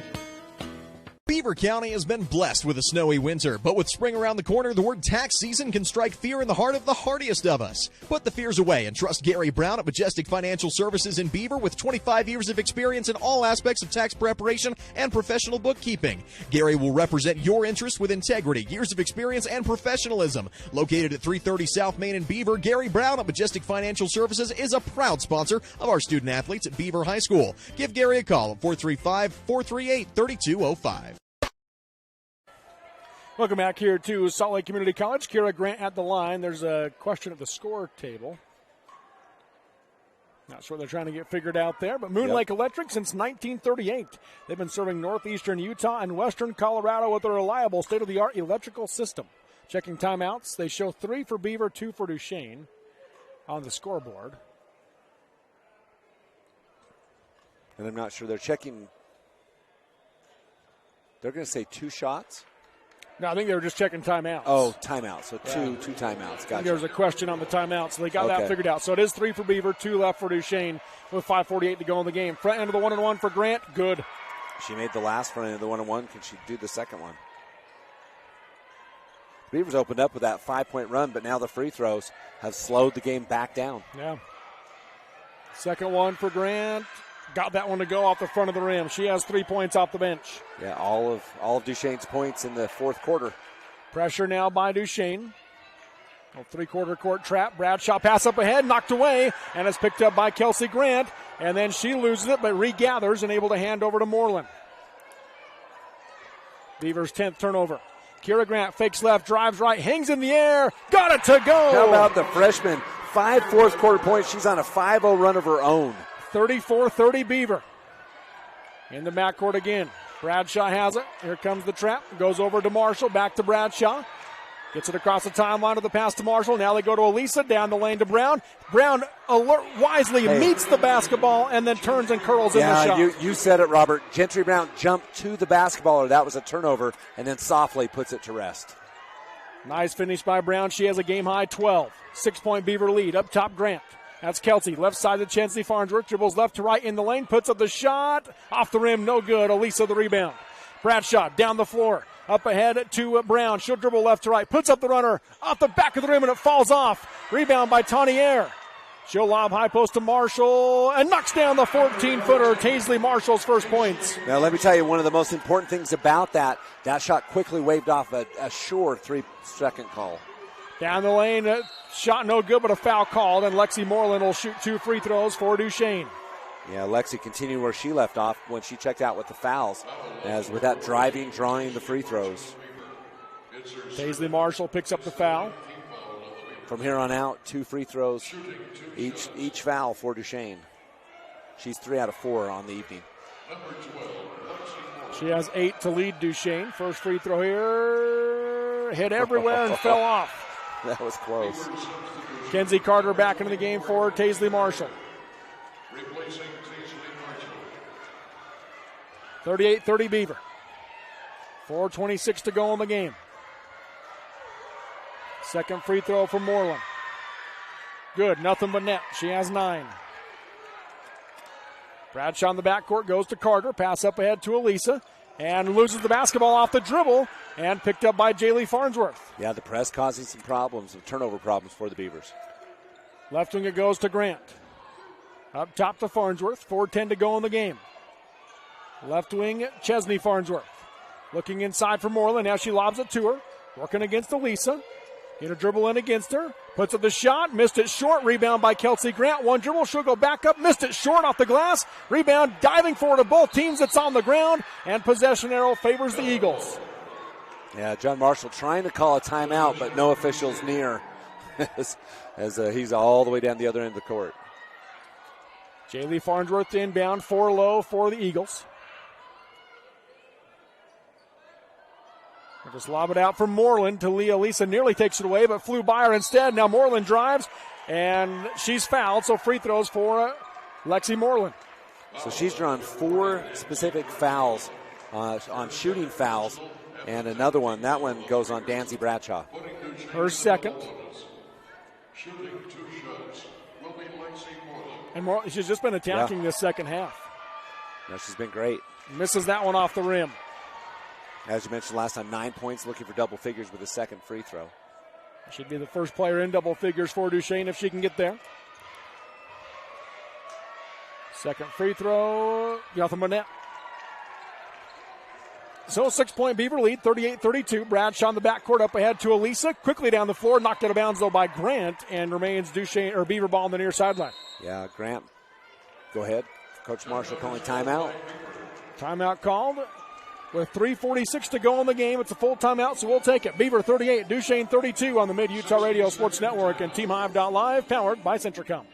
Beaver County has been blessed with a snowy winter, but with spring around the corner, the word tax season can strike fear in the heart of the hardiest of us. Put the fears away and trust Gary Brown at Majestic Financial Services in Beaver with 25 years of experience in all aspects of tax preparation and professional bookkeeping. Gary will represent your interests with integrity, years of experience, and professionalism. Located at 330 South Main in Beaver, Gary Brown at Majestic Financial Services is a proud sponsor of our student athletes at Beaver High School. Give Gary a call at 435-438-3205. Welcome back here to Salt Lake Community College. Kira Grant at the line. There's a question at the score table. Not sure they're trying to get figured out there, but Moon Lake Electric since 1938. They've been serving northeastern Utah and western Colorado with a reliable state-of-the-art electrical system. Checking timeouts, they show 3 for Beaver, 2 for Duchesne on the scoreboard. And I'm not sure they're checking. They're going to say 2 shots? No, I think they were just checking timeouts. Oh, timeouts. So two timeouts. Gotcha. There was a question on the timeout, so they got that figured out. So it is 3 for Beaver, 2 left for Duchesne with 5:48 to go in the game. Front end of the 1-1 for Grant. Good. She made the last front end of the 1-1. Can she do the second one? Beavers opened up with that 5-point run, but now the free throws have slowed the game back down. Yeah. Second one for Grant. Got that one to go off the front of the rim. She has 3 points off the bench. Yeah, all of Duchesne's points in the fourth quarter. Pressure now by Duchesne. A 3-quarter court trap. Bradshaw pass up ahead, knocked away, and it's picked up by Kelsey Grant. And then she loses it, but regathers and able to hand over to Moreland. Beavers' 10th turnover. Kira Grant fakes left, drives right, hangs in the air, got it to go. How about the freshman? 5 fourth quarter points. She's on a 5-0 run of her own. 34-30 Beaver. In the backcourt again. Bradshaw has it. Here comes the trap. Goes over to Marshall. Back to Bradshaw. Gets it across the timeline of the pass to Marshall. Now they go to Elisa. Down the lane to Brown. Brown wisely meets the basketball and then turns and curls in the shot. You said it, Robert. Gentry Brown jumped to the basketball, or that was a turnover, and then softly puts it to rest. Nice finish by Brown. She has a game-high 12. 6-point Beaver lead. Up top, Grant. That's Kelsey, left side to Chensley Farnsworth, dribbles left to right in the lane, puts up the shot, off the rim, no good. Elisa the rebound. Bradshaw down the floor, up ahead to Brown. She'll dribble left to right, puts up the runner, off the back of the rim, and it falls off. Rebound by Tanier. She'll lob high post to Marshall and knocks down the 14-footer. Taisley Marshall's first points. Now, let me tell you, one of the most important things about that shot quickly waved off a sure 3-second call. Down the lane, shot no good, but a foul called, and Lexi Moreland will shoot 2 free throws for Duchesne. Yeah, Lexi continued where she left off when she checked out with the fouls, as with that driving, drawing the free throws. Taisley Marshall picks up the foul. From here on out, 2 free throws, each foul for Duchesne. She's 3 out of 4 on the evening. She has 8 to lead Duchesne. First free throw here, hit everywhere and fell off. That was close. Kenzie Carter back into the game for Taisley Marshall. 38-30 Beaver. 4:26 to go in the game. Second free throw for Moreland. Good, nothing but net. She has 9. Bradshaw in the backcourt goes to Carter. Pass up ahead to Elisa. And loses the basketball off the dribble and picked up by Jaylee Farnsworth. Yeah, the press causing some problems, some turnover problems for the Beavers. Left wing it goes to Grant. Up top to Farnsworth. 4:10 to go in the game. Left wing, Chesney Farnsworth. Looking inside for Moreland. Now she lobs it to her. Working against Elisa. Get a dribble in against her. Puts up the shot. Missed it short. Rebound by Kelsey Grant. One dribble. She'll go back up. Missed it short off the glass. Rebound diving forward to both teams. It's on the ground. And possession arrow favors the Eagles. Yeah, John Marshall trying to call a timeout, but no officials near as he's all the way down the other end of the court. Jaylee Farnsworth inbound. 4 low for the Eagles. They'll just lob it out for Moreland to Leah. Lisa nearly takes it away, but flew by her instead. Now Moreland drives, and she's fouled, so free throws for Lexi Moreland. So she's drawn 4 specific fouls on shooting fouls, and another one. That one goes on Danzy Bradshaw. Her second. And she's just been attacking this second half. No, she's been great. Misses that one off the rim. As you mentioned last time, 9 points, looking for double figures with a second free throw. She'd be the first player in double figures for Duchesne if she can get there. Second free throw, nothing but net. So 6-point Beaver lead, 38-32. Bradshaw in the backcourt up ahead to Elisa. Quickly down the floor, knocked out of bounds though by Grant, and remains Beaver ball on the near sideline. Yeah, Grant, go ahead. Coach Marshall calling timeout. Timeout called. with 3:46 to go in the game. It's a full timeout, so we'll take it. Beaver 38, Duchesne 32 on the Mid-Utah Radio Sports Network and TeamHive.live, powered by Centricom.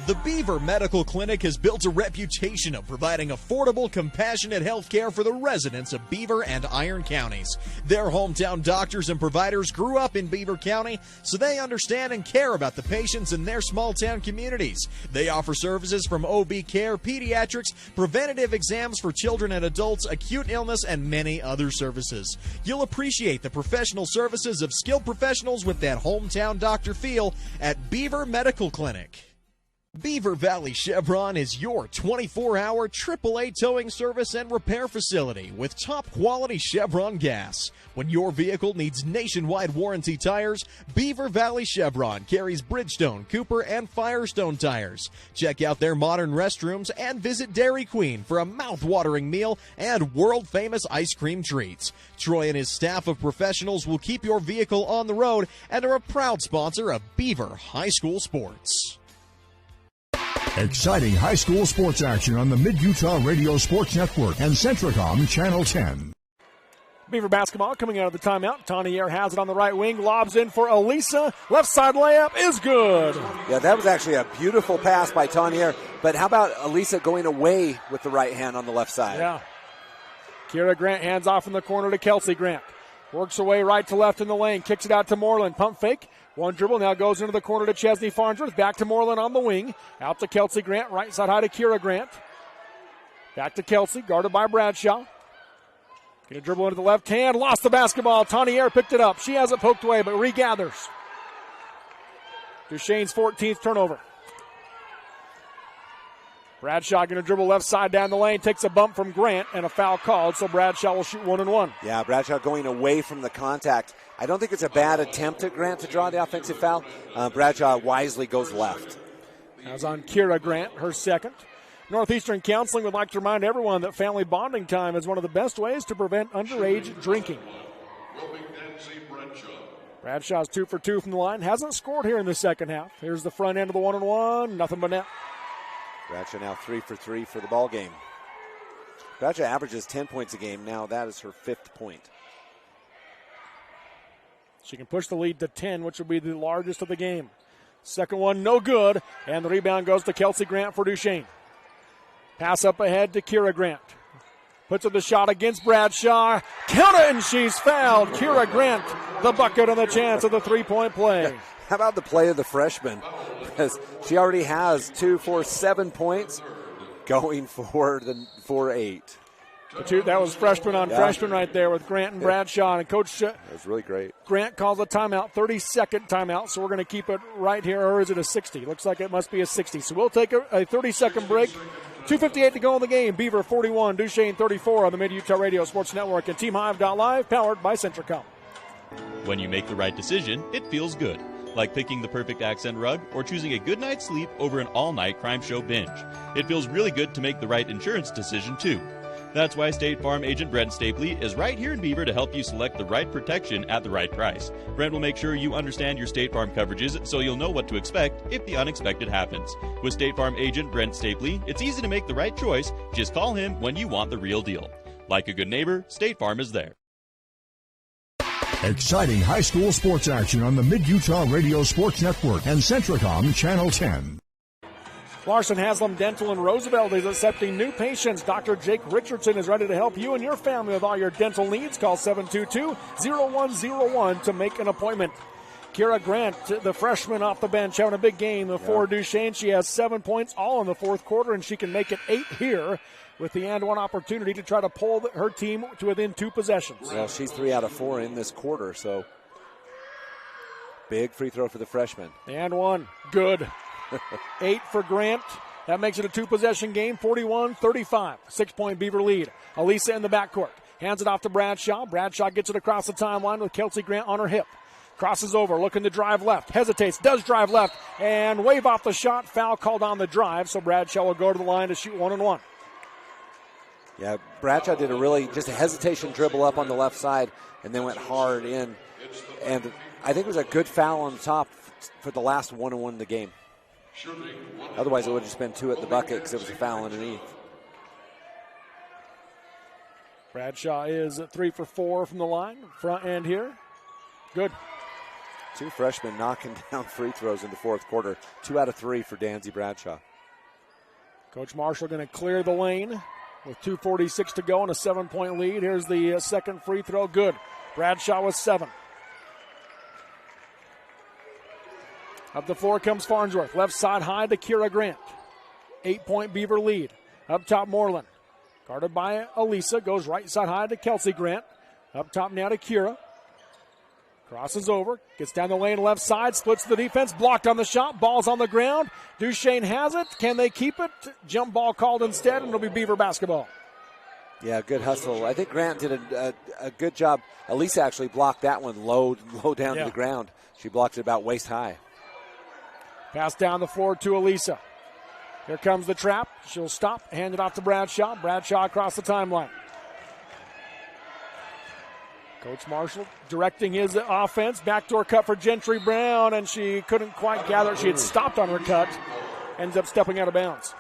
The Beaver Medical Clinic has built a reputation of providing affordable, compassionate health care for the residents of Beaver and Iron counties. Their hometown doctors and providers grew up in Beaver County, so they understand and care about the patients in their small-town communities. They offer services from OB care, pediatrics, preventative exams for children and adults, acute illness, and many other services. You'll appreciate the professional services of skilled professionals with that hometown doctor feel at Beaver Medical Clinic. Beaver Valley Chevron is your 24-hour AAA towing service and repair facility with top-quality Chevron gas. When your vehicle needs nationwide warranty tires, Beaver Valley Chevron carries Bridgestone, Cooper, and Firestone tires. Check out their modern restrooms and visit Dairy Queen for a mouth-watering meal and world-famous ice cream treats. Troy and his staff of professionals will keep your vehicle on the road and are a proud sponsor of Beaver High School Sports. Exciting high school sports action on the Mid-Utah Radio Sports Network and Centricom Channel 10. Beaver basketball coming out of the timeout. Tanier has it on the right wing, lobs in for Elisa. Left side layup is good. Yeah, that was actually a beautiful pass by Tanier. But how about Elisa going away with the right hand on the left side? Yeah. Kira Grant hands off in the corner to Kelsey Grant. Works her way right to left in the lane. Kicks it out to Moreland. Pump fake. One dribble now goes into the corner to Chesney Farnsworth. Back to Moreland on the wing. Out to Kelsey Grant. Right side high to Kira Grant. Back to Kelsey. Guarded by Bradshaw. Get a dribble into the left hand. Lost the basketball. Tanier picked it up. She has it poked away, but regathers. Duchesne's 14th turnover. Bradshaw going to dribble left side down the lane. Takes a bump from Grant and a foul called, so Bradshaw will shoot 1 and 1. Yeah, Bradshaw going away from the contact. I don't think it's a bad attempt at Grant to draw the offensive foul. Bradshaw wisely goes left. As on Kira Grant, her second. Northeastern Counseling would like to remind everyone that family bonding time is one of the best ways to prevent underage drinking. Bradshaw's 2 for 2 from the line. Hasn't scored here in the second half. Here's the front end of the 1-and-1. Nothing but net. Bradshaw now 3 for 3 for the ball game. Bradshaw averages 10 points a game. Now that is her 5th point. She can push the lead to 10, which will be the largest of the game. Second one, no good. And the rebound goes to Kelsey Grant for Duchesne. Pass up ahead to Kira Grant. Puts up the shot against Bradshaw. Count it, and she's fouled. Kira Grant, the bucket and the chance of the three-point play. How about the play of the freshman? Because she already has 2 for 7 points, going for 8. That was freshman on freshman right there with Grant and Bradshaw. And Coach that was really great. Grant calls a timeout, 30-second timeout, so we're going to keep it right here. Or is it a 60? Looks like it must be a 60. So we'll take a 30-second break. 2:58 to go in the game. Beaver 41, Duchesne 34 on the Mid-Utah Radio Sports Network and TeamHive.live, powered by Centricom. When you make the right decision, it feels good. Like picking the perfect accent rug or choosing a good night's sleep over an all-night crime show binge. It feels really good to make the right insurance decision, too. That's why State Farm agent Brent Stapley is right here in Beaver to help you select the right protection at the right price. Brent will make sure you understand your State Farm coverages so you'll know what to expect if the unexpected happens. With State Farm agent Brent Stapley, it's easy to make the right choice. Just call him when you want the real deal. Like a good neighbor, State Farm is there. Exciting high school sports action on the Mid-Utah Radio Sports Network and Centricom Channel 10. Larson Haslam Dental in Roosevelt is accepting new patients. Dr. Jake Richardson is ready to help you and your family with all your dental needs. Call 722-0101 to make an appointment. Kira Grant, the freshman off the bench, having a big game for Duchesne. She has 7 points all in the fourth quarter, and she can make it 8 here with the and one opportunity to try to pull her team to within 2 possessions. Well, she's 3 out of 4 in this quarter, so big free throw for the freshman. And one, good. 8 for Grant. That makes it a 2-possession game, 41-35. 6-point Beaver lead. Elisa in the backcourt. Hands it off to Bradshaw. Bradshaw gets it across the timeline with Kelsey Grant on her hip. Crosses over, looking to drive left. Hesitates, does drive left, and wave off the shot. Foul called on the drive, so Bradshaw will go to the line to shoot 1 and 1. Yeah, Bradshaw did just a hesitation dribble up on the left side and then went hard in. And I think it was a good foul on top for the last 1-1 in the game. Otherwise, it would have just been 2 at the bucket because it was a foul underneath. Bradshaw is 3 for 4 from the line. Front end here. Good. 2 freshmen knocking down free throws in the fourth quarter. 2 out of 3 for Danzy Bradshaw. Coach Marshall going to clear the lane with 2:46 to go and a 7-point lead. Here's the second free throw. Good. Bradshaw with 7. Up the floor comes Farnsworth. Left side high to Kira Grant. 8-point Beaver lead. Up top Moreland. Guarded by Elisa. Goes right side high to Kelsey Grant. Up top now to Kira. Crosses over. Gets down the lane left side. Splits the defense. Blocked on the shot. Ball's on the ground. Duchesne has it. Can they keep it? Jump ball called instead, and it'll be Beaver basketball. Yeah, good hustle. I think Grant did a good job. Elisa actually blocked that one low down to the ground. She blocked it about waist high. Pass down the floor to Elisa. Here comes the trap. She'll stop, hand it off to Bradshaw. Bradshaw across the timeline. Coach Marshall directing his offense. Backdoor cut for Gentry Brown, and she couldn't quite gather. She had stopped on her cut. Ends up stepping out of bounds.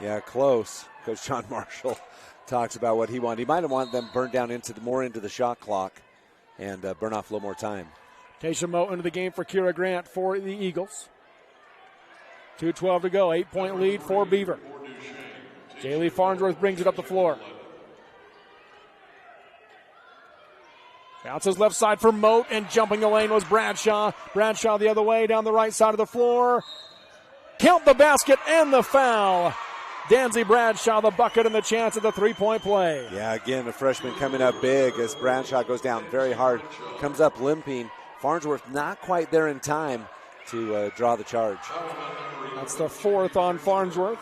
Yeah, close. Coach John Marshall talks about what he wanted. He might have wanted them burned down more into the shot clock and burn off a little more time. Taysha Moe into the game for Kira Grant for the Eagles. 2:12 to go. 8-point lead for Beaver. Jaylee Farnsworth brings it up the floor. Bounces left side for Moat, and jumping the lane was Bradshaw. Bradshaw the other way down the right side of the floor. Count the basket and the foul. Danzy Bradshaw, the bucket and the chance at the 3-point play. Yeah, again, a freshman coming up big as Bradshaw goes down very hard. Comes up limping. Farnsworth not quite there in time to draw the charge. That's the 4th on Farnsworth.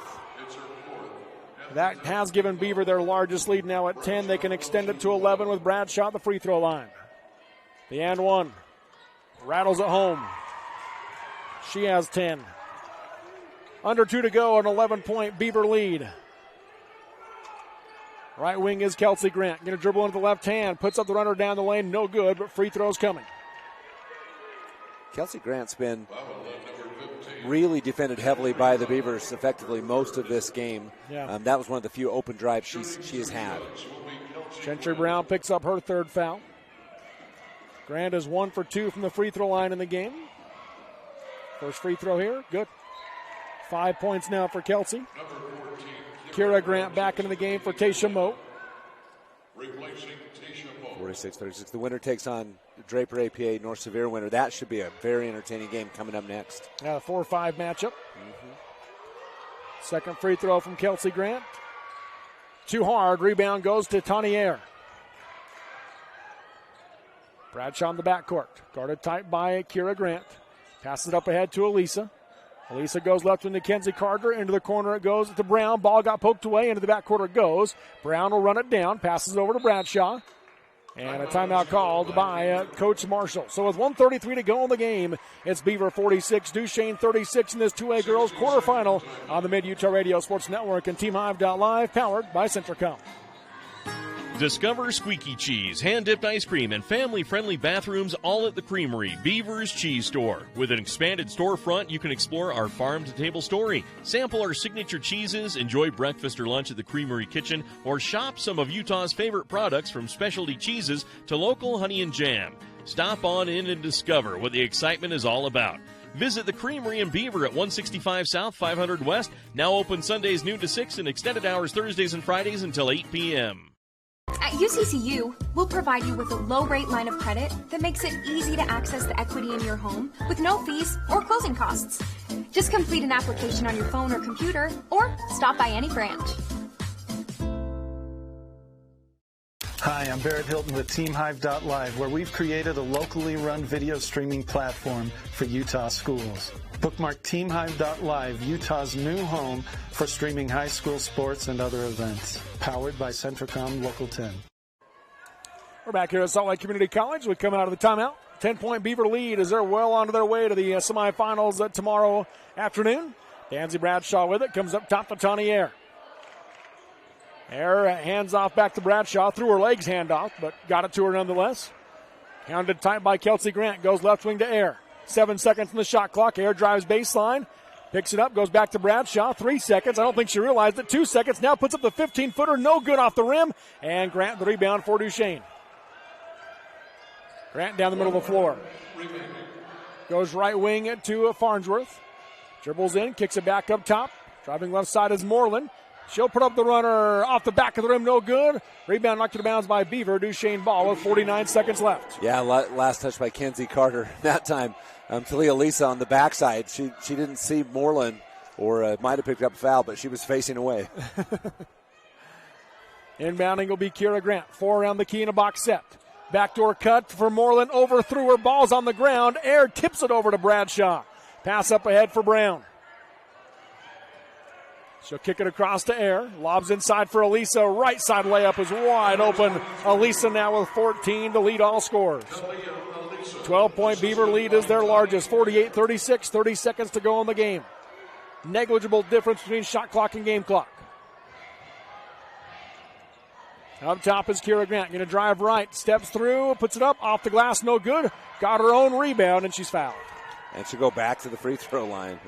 That has given Beaver their largest lead now at 10. They can extend it to 11 with Bradshaw at the free throw line. The and one. Rattles at home. She has 10. Under 2 to go, an 11-point Beaver lead. Right wing is Kelsey Grant. Going to dribble into the left hand. Puts up the runner down the lane. No good, but free throws coming. Kelsey Grant's been really defended heavily by the Beavers effectively most of this game. Yeah. That was one of the few open drives she has had. Gentry Brown picks up her 3rd foul. Grant is 1 for 2 from the free throw line in the game. First free throw here, good. 5 points now for Kelsey. Kira Grant back into the game for Taysha Moe. 46-36. The winner takes on Draper APA North Severe winner. That should be a very entertaining game coming up next. Yeah, a 4-5 matchup. Second free throw from Kelsey Grant. Too hard. Rebound goes to Tanier. Bradshaw in the backcourt. Guarded tight by Kira Grant. Passes it up ahead to Elisa. Elisa goes left with Mackenzie Carter. Into the corner it goes to Brown. Ball got poked away. Into the backcourt it goes. Brown will run it down. Passes over to Bradshaw. And a timeout called by Coach Marshall. So with 1:33 to go in the game, it's Beaver 46, Duchesne 36 in this 2A girls quarterfinal on the Mid-Utah Radio Sports Network and TeamHive.live, powered by Centricom. Discover squeaky cheese, hand-dipped ice cream, and family-friendly bathrooms all at the Creamery, Beavers Cheese Store. With an expanded storefront, you can explore our farm-to-table story, sample our signature cheeses, enjoy breakfast or lunch at the Creamery kitchen, or shop some of Utah's favorite products from specialty cheeses to local honey and jam. Stop on in and discover what the excitement is all about. Visit the Creamery in Beaver at 165 South, 500 West, now open Sundays noon to 6 and extended hours Thursdays and Fridays until 8 p.m. At UCCU, we'll provide you with a low-rate line of credit that makes it easy to access the equity in your home with no fees or closing costs. Just complete an application on your phone or computer or stop by any branch. Hi, I'm Barrett Hilton with TeamHive.live, where we've created a locally run video streaming platform for Utah schools. Bookmark TeamHive.live, Utah's new home for streaming high school sports and other events. Powered by Centricom Local 10. We're back here at Salt Lake Community College. We come out of the timeout. 10-point Beaver lead as they're well on their way to the semifinals tomorrow afternoon. Danzy Bradshaw with it. Comes up top to Tanier. Air hands off back to Bradshaw. Threw her legs handoff, but got it to her nonetheless. Hounded tight by Kelsey Grant. Goes left wing to Air. 7 seconds in the shot clock. Air drives baseline. Picks it up, goes back to Bradshaw. 3 seconds. I don't think she realized it. 2 seconds. Now puts up the 15-footer. No good off the rim. And Grant the rebound for Duchesne. Grant down the middle of the floor. Goes right wing to Farnsworth. Dribbles in, kicks it back up top. Driving left side is Moreland. She'll put up the runner off the back of the rim, no good. Rebound knocked out of bounds by Beaver. Duchesne ball with 49 seconds left. Yeah, last touch by Kenzie Carter that time. Talia Lisa on the backside. She didn't see Moreland, or might have picked up a foul, but she was facing away. Inbounding will be Kira Grant. 4 around the key in a box set. Backdoor cut for Moreland. Overthrew her. Ball's on the ground. Air tips it over to Bradshaw. Pass up ahead for Brown. She'll kick it across to Air. Lobs inside for Elisa. Right side layup is wide open. Elisa now with 14 to lead all scores. 12-point Beaver lead is their largest. 48-36. 30 seconds to go in the game. Negligible difference between shot clock and game clock. Up top is Kira Grant. Going to drive right. Steps through. Puts it up. Off the glass. No good. Got her own rebound, and she's fouled. And she'll go back to the free throw line.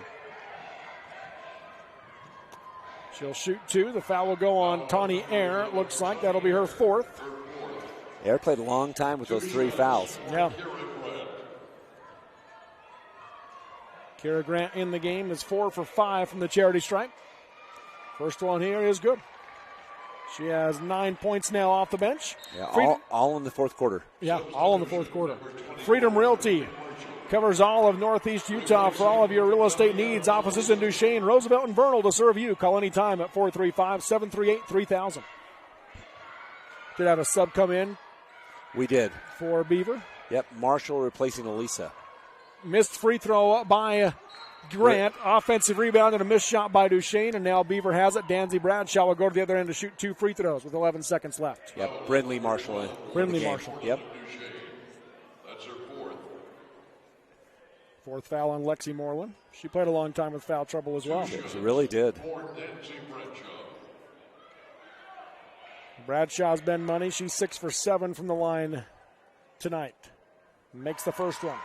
She'll shoot 2. The foul will go on Tawny Air. It looks like that'll be her 4th. Air played a long time with those 3 fouls. Yeah. Kira Grant in the game is 4 for 5 from the charity stripe. First one here is good. She has 9 points now off the bench. Yeah, all in the fourth quarter. Yeah, all in the fourth quarter. Freedom Realty covers all of Northeast Utah for all of your real estate needs. Offices in Duchesne, Roosevelt, and Vernal to serve you. Call anytime at 435-738-3000. Did have a sub come in. We did. For Beaver. Yep, Marshall replacing Elisa. Missed free throw by Grant. Offensive rebound and a missed shot by Duchesne, and now Beaver has it. Danzy Bradshaw will go to the other end to shoot 2 free throws with 11 seconds left. Yep, Brindley Marshall. Brindley Marshall. Yep. That's her 4th. 4th foul on Lexi Moreland. She played a long time with foul trouble as well. She really did. Bradshaw's been money. She's 6 for 7 from the line tonight. Makes the first one.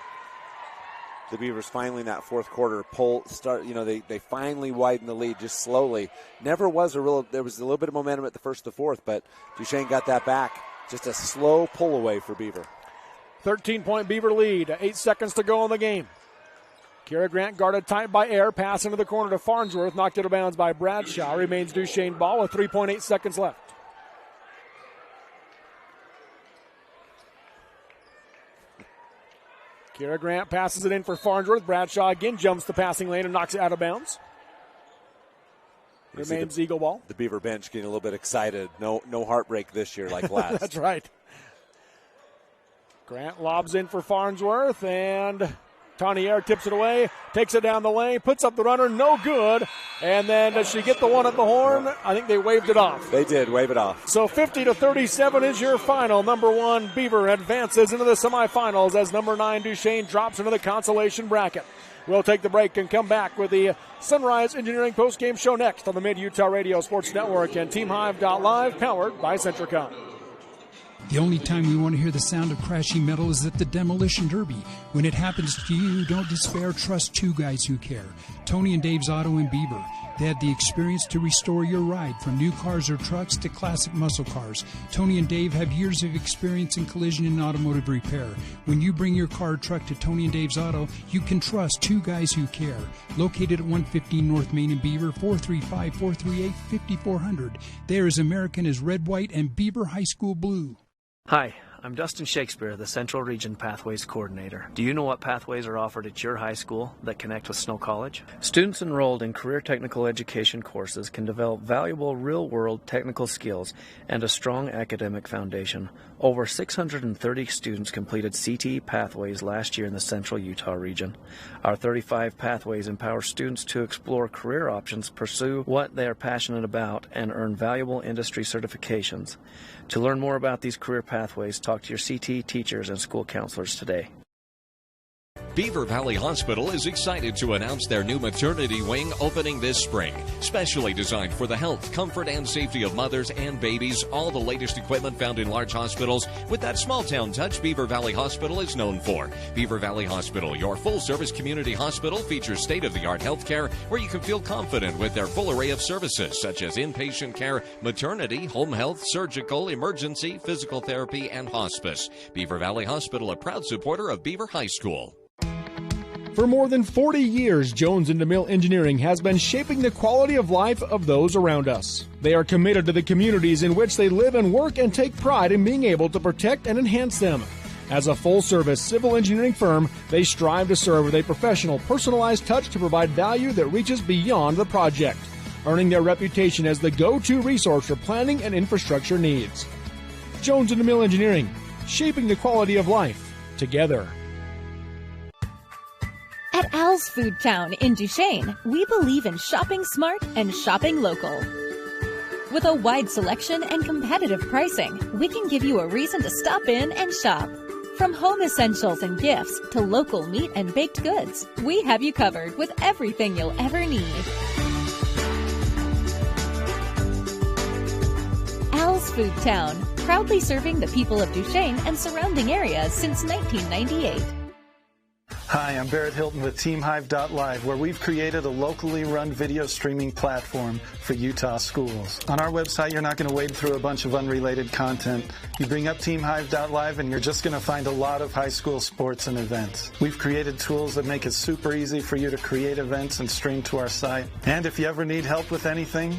The Beavers finally in that fourth quarter they finally widened the lead just slowly. There was a little bit of momentum at the first to fourth, but Duchesne got that back. Just a slow pull away for Beaver. 13-point Beaver lead. 8 seconds to go in the game. Kira Grant guarded tight by Air. Pass into the corner to Farnsworth. Knocked out of bounds by Bradshaw. Remains Duchesne ball with 3.8 seconds left. Kira Grant passes it in for Farnsworth. Bradshaw again jumps the passing lane and knocks it out of bounds. Remains Eagle ball. The Beaver bench getting a little bit excited. No heartbreak this year like last. That's right. Grant lobs in for Farnsworth, and Tanier tips it away, takes it down the lane, puts up the runner, no good. And then does she get the one at the horn? I think they waved it off. They did wave it off. So 50-37 is your final. Number 1 Beaver advances into the semifinals as number 9 Duchesne drops into the consolation bracket. We'll take the break and come back with the Sunrise Engineering postgame show next on the Mid-Utah Radio Sports Network and TeamHive.live, powered by Centricom. The only time you want to hear the sound of crashing metal is at the Demolition Derby. When it happens to you, don't despair. Trust 2 guys who care. Tony and Dave's Auto in Beaver. They have the experience to restore your ride, from new cars or trucks to classic muscle cars. Tony and Dave have years of experience in collision and automotive repair. When you bring your car or truck to Tony and Dave's Auto, you can trust 2 guys who care. Located at 115 North Main in Beaver, 435-438-5400. They're as American as red, white, and Beaver High School blue. Hi, I'm Dustin Shakespeare, the Central Region Pathways Coordinator. Do you know what pathways are offered at your high school that connect with Snow College? Students enrolled in career technical education courses can develop valuable real-world technical skills and a strong academic foundation. Over 630 students completed CTE pathways last year in the Central Utah region. Our 35 pathways empower students to explore career options, pursue what they are passionate about, and earn valuable industry certifications. To learn more about these career pathways, talk to your CTE teachers and school counselors today. Beaver Valley Hospital is excited to announce their new maternity wing opening this spring. Specially designed for the health, comfort, and safety of mothers and babies, all the latest equipment found in large hospitals with that small-town touch Beaver Valley Hospital is known for. Beaver Valley Hospital, your full-service community hospital, features state-of-the-art health care where you can feel confident with their full array of services such as inpatient care, maternity, home health, surgical, emergency, physical therapy, and hospice. Beaver Valley Hospital, a proud supporter of Beaver High School. For more than 40 years, Jones and DeMille Engineering has been shaping the quality of life of those around us. They are committed to the communities in which they live and work and take pride in being able to protect and enhance them. As a full-service civil engineering firm, they strive to serve with a professional, personalized touch to provide value that reaches beyond the project, earning their reputation as the go-to resource for planning and infrastructure needs. Jones and DeMille Engineering, shaping the quality of life together. At Al's Food Town in Duchesne, we believe in shopping smart and shopping local. With a wide selection and competitive pricing, we can give you a reason to stop in and shop. From home essentials and gifts to local meat and baked goods, we have you covered with everything you'll ever need. Al's Food Town, proudly serving the people of Duchesne and surrounding areas since 1998. Hi, I'm Barrett Hilton with TeamHive.live, where we've created a locally run video streaming platform for Utah schools. On our website, you're not going to wade through a bunch of unrelated content. You bring up TeamHive.live and you're just going to find a lot of high school sports and events. We've created tools that make it super easy for you to create events and stream to our site. And if you ever need help with anything,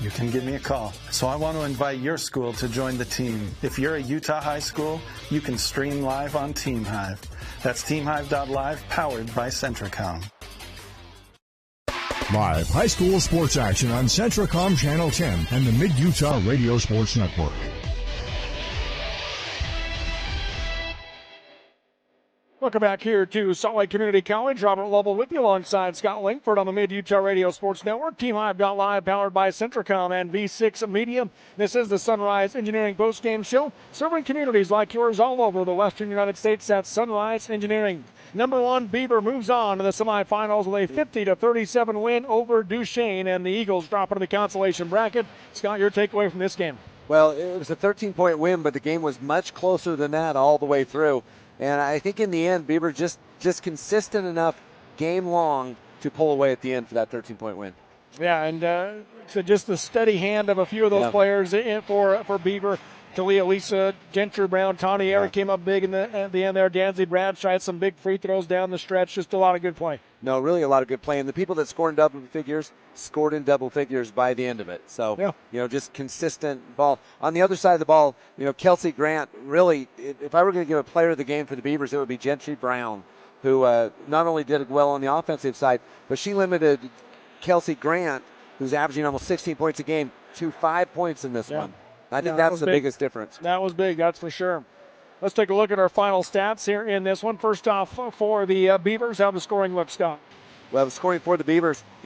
you can give me a call. So I want to invite your school to join the team. If you're a Utah high school, you can stream live on TeamHive. That's TeamHive.live, powered by Centricom. Live high school sports action on Centricom Channel 10 and the Mid-Utah Radio Sports Network. Welcome back here to Salt Lake Community College. Robert Lovell with you alongside Scott Langford on the Mid-Utah Radio Sports Network. TeamHive.live, powered by Centricom and V6 Media. This is the Sunrise Engineering postgame show, serving communities like yours all over the western United States. That's Sunrise Engineering. Number one, Beaver moves on to the semifinals with a 50-37 win over Duchesne, and the Eagles drop into the consolation bracket. Scott, your takeaway from this game? Well, it was a 13-point win, but the game was much closer than that all the way through. And I think in the end, Beaver just consistent enough game long to pull away at the end for that 13-point win. Yeah, and so just the steady hand of a few of those players for Beaver. Talia, Lisa, Gentry Brown, Tawny Eric came up big at the end there. Danzy Bradshaw had some big free throws down the stretch. Just a lot of good play. No, really a lot of good play. And the people that scored in double figures by the end of it. So, just consistent ball. On the other side of the ball, Kelsey Grant, really, if I were going to give a player of the game for the Beavers, it would be Gentry Brown, who not only did well on the offensive side, but she limited Kelsey Grant, who's averaging almost 16 points a game, to 5 points in this one. I think that's the biggest difference. That was big, that's for sure. Let's take a look at our final stats here in this one. First off, for the Beavers, how the scoring looks, Scott? Well, the scoring for the Beavers,